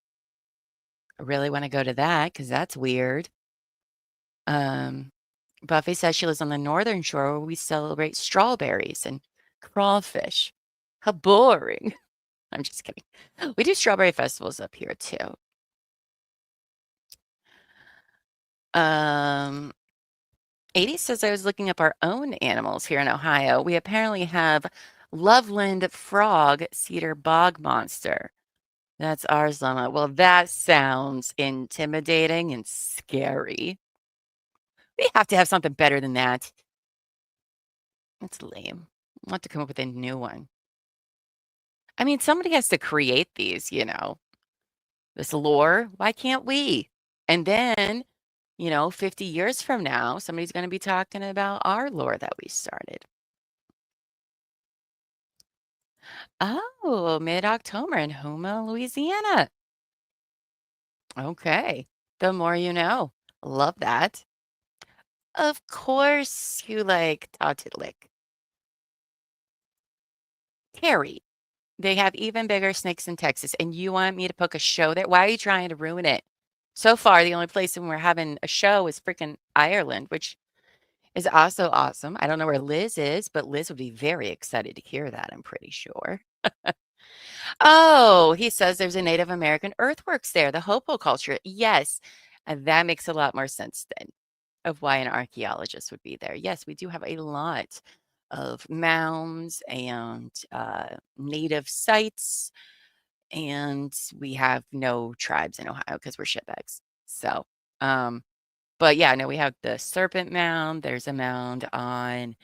Speaker 2: I really want to go to that because that's weird. Buffy says she lives on the northern shore where we celebrate strawberries and crawfish. How boring. I'm just kidding. We do strawberry festivals up here too. 80 says I was looking up our own animals here in Ohio. We apparently have Loveland frog, cedar bog monster. That's ours, Llama. Well, that sounds intimidating and scary. We have to have something better than that. That's lame. I'll have to come up with a new one. I mean, somebody has to create these, this lore. Why can't we? And then, 50 years from now, somebody's going to be talking about our lore that we started. Oh, mid-October in Houma, Louisiana. Okay. The more you know. Love that. Of course you like Totitlick. Terry. They have even bigger snakes in Texas, and you want me to book a show there? Why are you trying to ruin it? So far, the only place we're having a show is freaking Ireland, which is also awesome. I don't know where Liz is, but Liz would be very excited to hear that, I'm pretty sure. Oh, he says there's a Native American earthworks there, the Hopo culture. Yes, that makes a lot more sense then of why an archaeologist would be there. Yes, we do have a lot of mounds and native sites, and we have no tribes in Ohio because we're shitbags. So, but yeah, no, we have the Serpent Mound. There's a mound on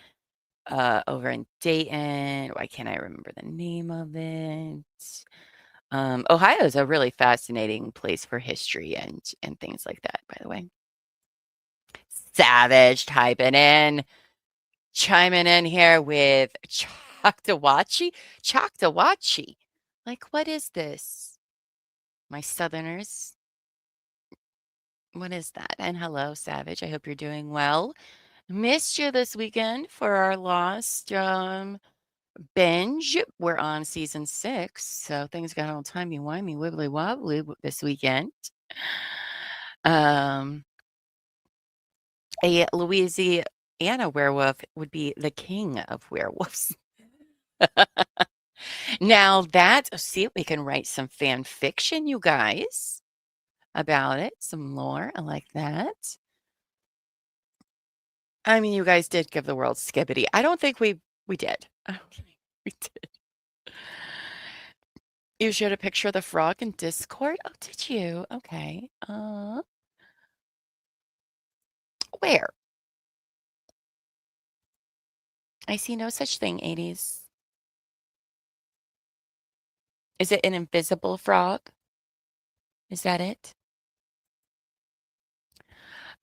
Speaker 2: over in Dayton. Why can't I remember the name of it? Ohio is a really fascinating place for history and things like that, by the way. Savage chiming in here with Choctawachi. Choctawachi. Like, what is this? My Southerners. What is that? And hello, Savage. I hope you're doing well. Missed you this weekend for our lost binge. We're on season 6, so things got all timey-wimey, wibbly-wobbly this weekend. A Louisiana werewolf would be the king of werewolves. Now see, we can write some fan fiction, you guys, about it. Some lore. I like that. I mean, you guys did give the world Skibbity. I don't think we did. I don't think We did. You showed a picture of the frog in Discord? Oh, did you? Okay. Where? I see no such thing, 80s. Is it an invisible frog? Is that it?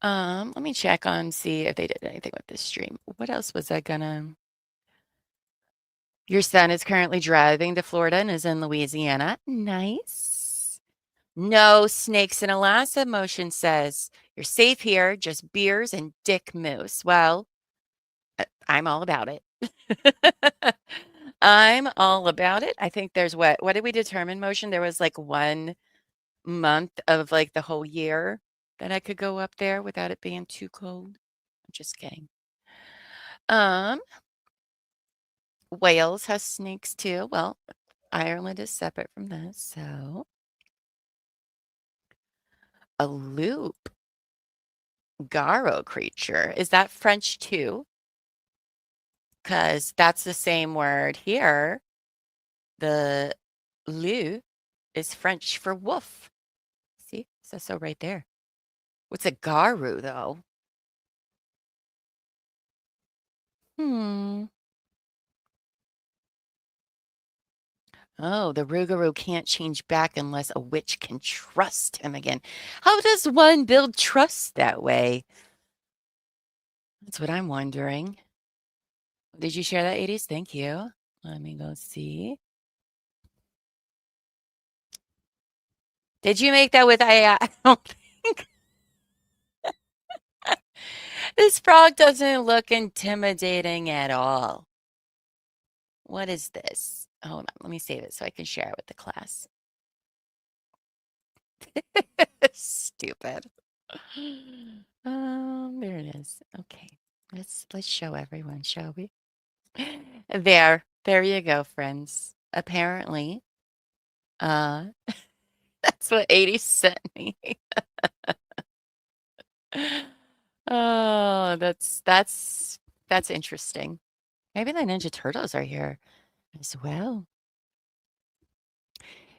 Speaker 2: Let me check on, see if they did anything with this stream. What else was I gonna... Your son is currently driving to Florida and is in Louisiana. Nice. No snakes in Alaska, Motion says. You're safe here, just beers and dick moose. Well, I'm all about it. I'm all about it. I think there's what did we determine, Motion? There was like 1 month of like the whole year that I could go up there without it being too cold. I'm just kidding. Wales has snakes too. Well, Ireland is separate from this, so a loop Garo creature. Is that French too? Because that's the same word here. The loup is French for wolf. See, it says so right there. What's a garu though? Oh, the Rougarou can't change back unless a witch can trust him again. How does one build trust that way? That's what I'm wondering. Did you share that, 80s? Thank you. Let me go see. Did you make that with AI? I don't think. This frog doesn't look intimidating at all. What is this? Hold on, let me save it so I can share it with the class. Stupid. There it is. Okay, let's show everyone, shall we? There you go, friends. Apparently, that's what 80 sent me. Oh, that's interesting. Maybe the Ninja Turtles are here as well.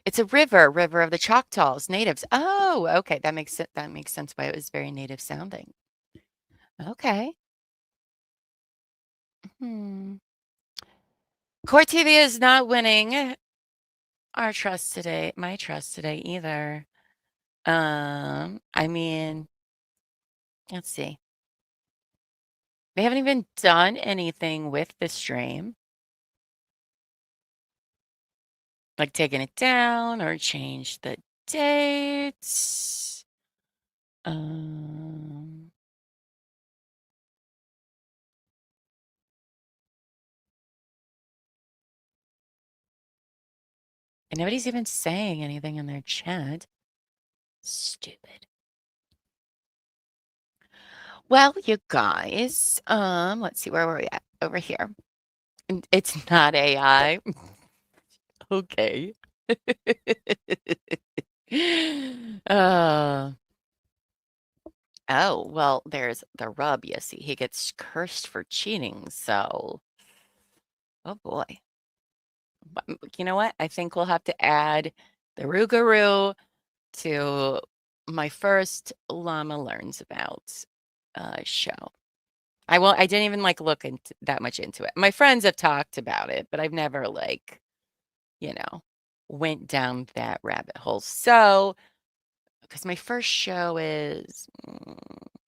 Speaker 2: It's a river of the Choctaws, natives. Oh, okay, that makes sense why it was very native sounding. Okay. Core TV is not winning our trust today, my trust today either. I mean, let's see. They haven't even done anything with the stream. Like taking it down or change the dates. And nobody's even saying anything in their chat. Stupid. Well, you guys, let's see, where were we at? Over here. It's not AI. Okay. Oh, well, there's the rub, you see. He gets cursed for cheating, so... Oh, boy. You know what? I think we'll have to add the Rougarou to my first Llama Learns About show. I didn't even like look into that much into it. My friends have talked about it, but I've never like, went down that rabbit hole. So, because my first show is,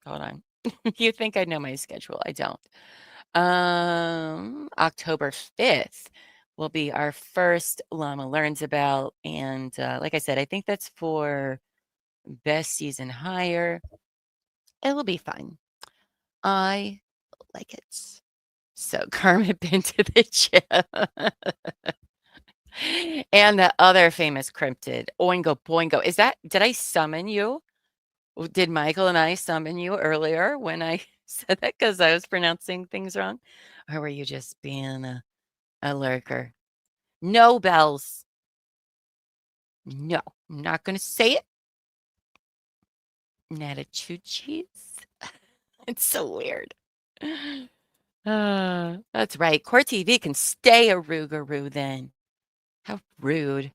Speaker 2: hold on. You think I know my schedule? I don't. October 5th will be our first Llama Learns About, and like I said, I think that's for best season hire. It will be fun. I like it. So Kermit been to the gym. And the other famous cryptid, Oingo Boingo. Did I summon you? Did Michael and I summon you earlier when I said that because I was pronouncing things wrong? Or were you just being a lurker? No bells. No, I'm not going to say it. Not a choo-cheese. It's so weird. That's right. Court TV can stay a Rougarou then. How rude.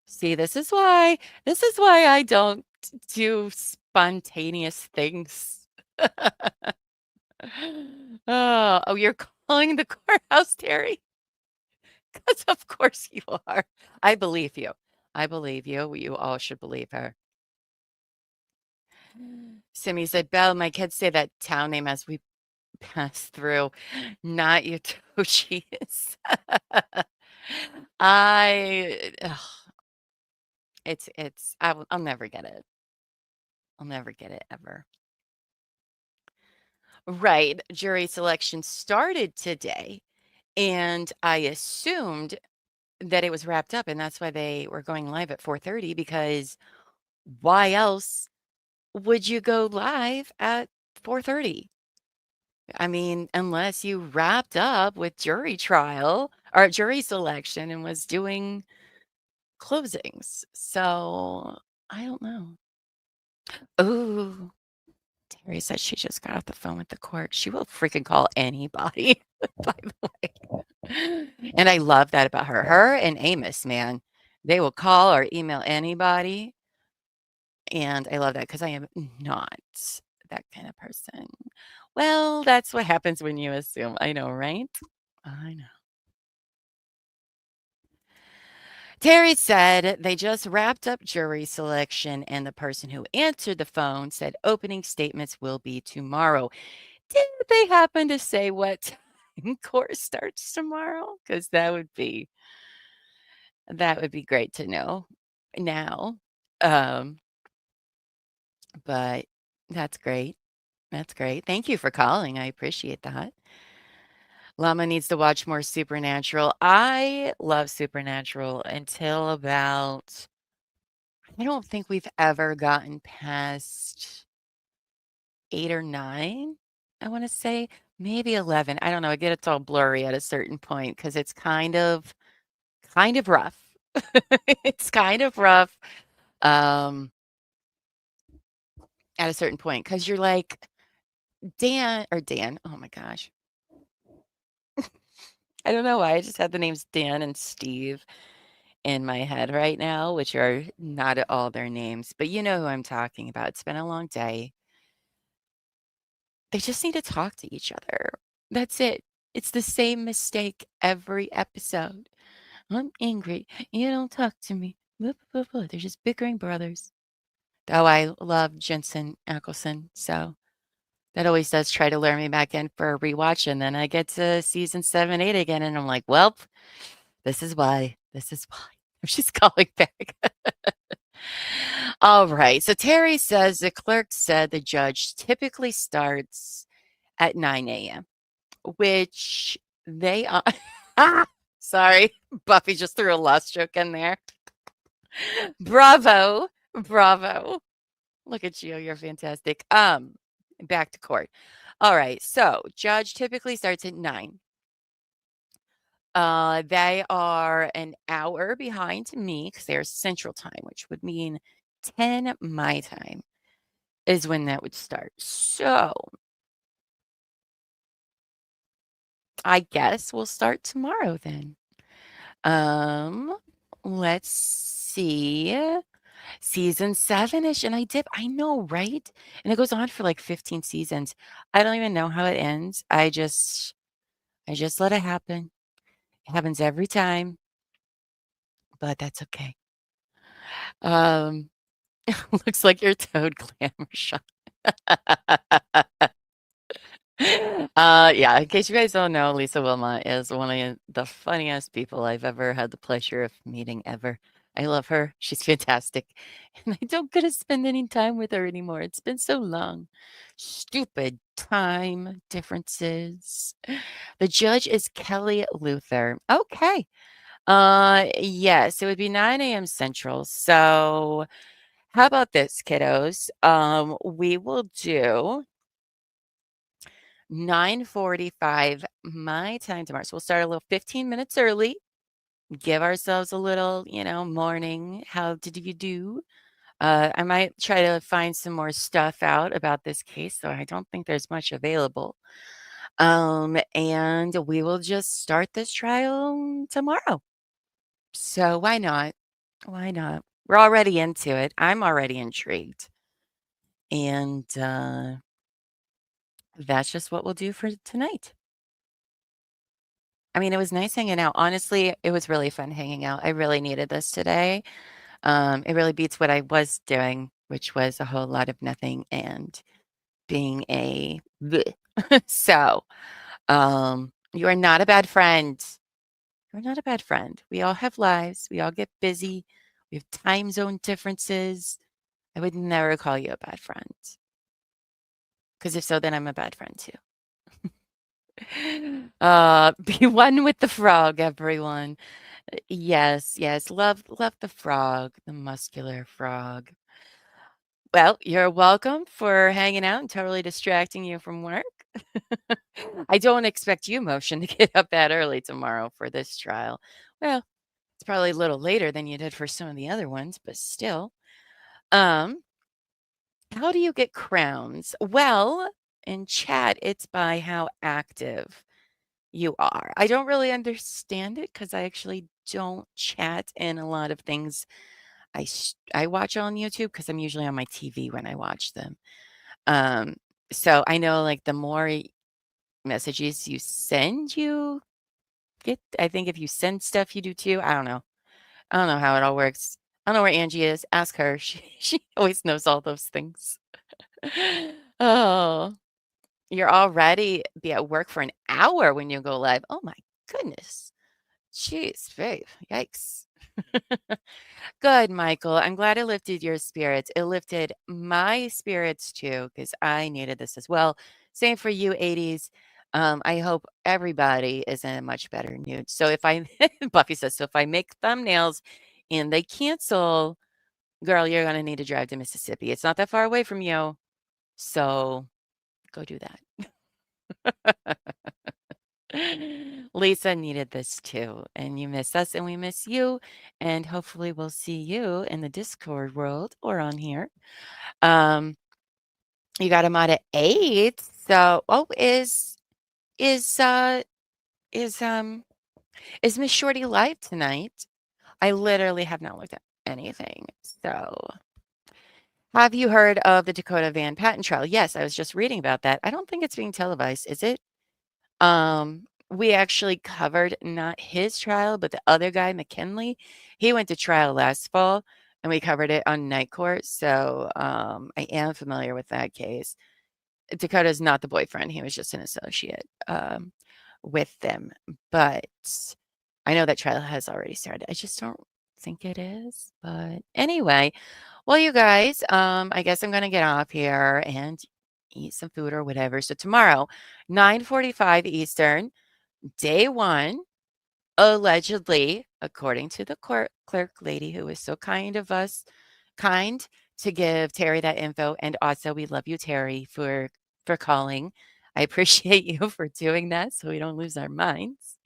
Speaker 2: See, this is why I don't do spontaneous things. Oh, you're calling the courthouse, Terry? Because of course you are. I believe you. I believe you. You all should believe her. Simi said, Belle, my kids say that town name as we pass through, not Utoshis. I'll never get it. I'll never get it ever. Right. Jury selection started today, and I assumed that it was wrapped up, and that's why they were going live at 4:30 because why else would you go live at 4:30? I mean, unless you wrapped up with jury trial or jury selection and was doing closings. So, I don't know. Ooh. Terry said she just got off the phone with the court. She will freaking call anybody, by the way. And I love that about her. Her and Amos, man, they will call or email anybody. And I love that because I am not that kind of person. Well, that's what happens when you assume. I know, right? I know. Terry said they just wrapped up jury selection, and the person who answered the phone said opening statements will be tomorrow. Did they happen to say what time court starts tomorrow? Because that would be great to know now. But that's great. That's great. Thank you for calling. I appreciate that. Llama needs to watch more Supernatural. I love Supernatural until about I don't think we've ever gotten past 8 or 9, I wanna say. Maybe 11. I don't know. I get it's all blurry at a certain point because it's kind of rough. It's kind of rough, um, at a certain point because you're like, Dan, oh my gosh. I don't know why, I just had the names Dan and Steve in my head right now, which are not at all their names, but you know who I'm talking about. It's been a long day. They just need to talk to each other. That's it. It's the same mistake every episode. I'm angry. You don't talk to me. Blah, blah, blah. They're just bickering brothers. Oh, I love Jensen Ackleson. So that always does try to lure me back in for a rewatch. And then I get to season 7, 8 again. And I'm like, well, this is why. This is why. She's calling back. All right. So Terry says the clerk said the judge typically starts at 9 a.m., which they are. Sorry. Buffy just threw a lost joke in there. Bravo. Bravo. Look at you. You're fantastic. Back to court. All right. So judge typically starts at 9. They are an hour behind me because they're Central Time, which would mean 10 my time is when that would start. So I guess we'll start tomorrow then. Let's see. Season 7-ish, and I know, right? And it goes on for like 15 seasons. I don't even know how it ends. I just let it happen. It happens every time, but that's okay. Looks like your toad glamour shot. Yeah, in case you guys don't know, Lisa Wilmot is one of the funniest people I've ever had the pleasure of meeting ever. I love her. She's fantastic. And I don't get to spend any time with her anymore. It's been so long. Stupid time differences. The judge is Kelly Luther. Okay. Yes, it would be 9 a.m. Central. So how about this, kiddos? We will do 9:45 my time tomorrow. So we'll start a little 15 minutes early. Give ourselves a little, morning. How did you do? I might try to find some more stuff out about this case, so I don't think there's much available. And we will just start this trial tomorrow. So why not? Why not? We're already into it. I'm already intrigued. And that's just what we'll do for tonight. I mean, it was nice hanging out. Honestly, it was really fun hanging out. I really needed this today. It really beats what I was doing, which was a whole lot of nothing and being a bleh. So, you are not a bad friend. You're not a bad friend. We all have lives. We all get busy. We have time zone differences. I would never call you a bad friend. Because if so, then I'm a bad friend too. Be one with the frog, everyone. Yes, yes. Love the frog, the muscular frog. Well, you're welcome for hanging out and totally distracting you from work. I don't expect you, Motion, to get up that early tomorrow for this trial. Well, it's probably a little later than you did for some of the other ones, but still. Um, how do you get crowns? Well, in chat, it's by how active you are. I don't really understand it because I actually don't chat in a lot of things I watch on YouTube because I'm usually on my TV when I watch them. Um, so I know like the more messages you send, you get. I think if you send stuff, you do too. I don't know. I don't know how it all works. I don't know where Angie is. Ask her. She always knows all those things. Oh, you're already be at work for an hour when you go live. Oh my goodness. Jeez, babe. Yikes. Good, Michael. I'm glad it lifted your spirits. It lifted my spirits too, because I needed this as well. Same for you, 80s. I hope everybody is in a much better mood. So if I, Buffy says, so if I make thumbnails and they cancel, girl, you're going to need to drive to Mississippi. It's not that far away from you. So go do that. Lisa needed this too, and you miss us and we miss you, and hopefully we'll see you in the Discord world or on here. You got him out at 8. So, is uh is Miss Shorty live tonight? I literally have not looked at anything. So, have you heard of the Dakota Van Patten trial? Yes, I was just reading about that. I don't think it's being televised, is it? We actually covered not his trial, but the other guy, McKinley. He went to trial last fall, and we covered it on Night Court. So I am familiar with that case. Dakota's not the boyfriend; he was just an associate with them. But I know that trial has already started. I just don't think it is. But anyway, well, you guys, I guess I'm gonna get off here and eat some food or whatever. So tomorrow, 9:45 Eastern, day 1, allegedly, according to the court clerk lady who was so kind to give Terry that info. And also, we love you, Terry, for calling. I appreciate you for doing that so we don't lose our minds.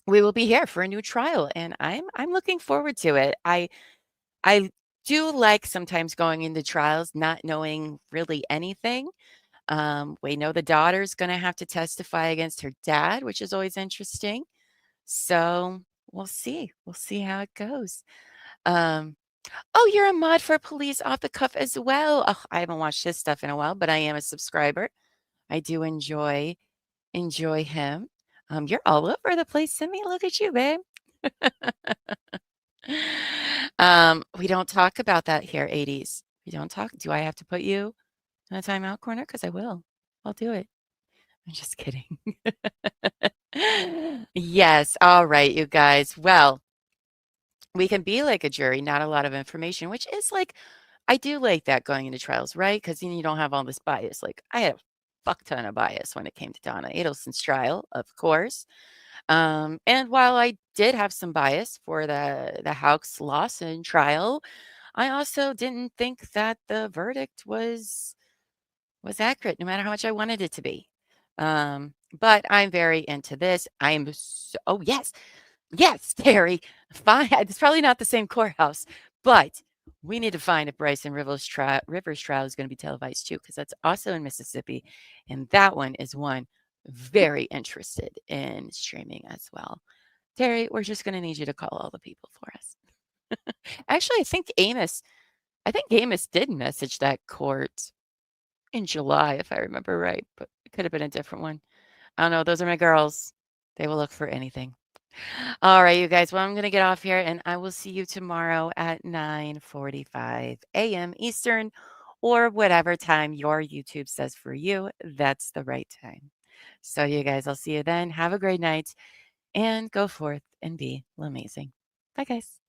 Speaker 2: We will be here for a new trial, and I'm looking forward to it. I do like sometimes going into trials not knowing really anything. We know the daughter's going to have to testify against her dad, which is always interesting. So we'll see. We'll see how it goes. Oh, you're a mod for Police Off the Cuff as well. Oh, I haven't watched his stuff in a while, but I am a subscriber. I do enjoy him. You're all over the place, Simi. Look at you, babe. We don't talk about that here, 80s. We don't talk. Do I have to put you in a timeout corner? Because I will. I'll do it. I'm just kidding. Yes. All right, you guys. Well, we can be like a jury, not a lot of information, which is like, I do like that going into trials, right? Because then you don't have all this bias. Like, I had a fuck ton of bias when it came to Donna Adelson's trial, of course. And while I did have some bias for the Hauks Lawson trial, I also didn't think that the verdict was accurate, no matter how much I wanted it to be. But I'm very into this. I am so, oh yes, Terry. Fine. It's probably not the same courthouse, but We need to find if Bryson Rivers trial is going to be televised too, because that's also in Mississippi, and that one is one very interested in streaming as well. Terry, we're just going to need you to call all the people for us. Actually, I think Amos did message that court in July, if I remember right, but it could have been a different one. I don't know. Those are my girls. They will look for anything. All right, you guys. Well, I'm going to get off here, and I will see you tomorrow at 9:45 a.m. Eastern, or whatever time your YouTube says for you. That's the right time. So, you guys, I'll see you then. Have a great night, and go forth and be amazing. Bye, guys.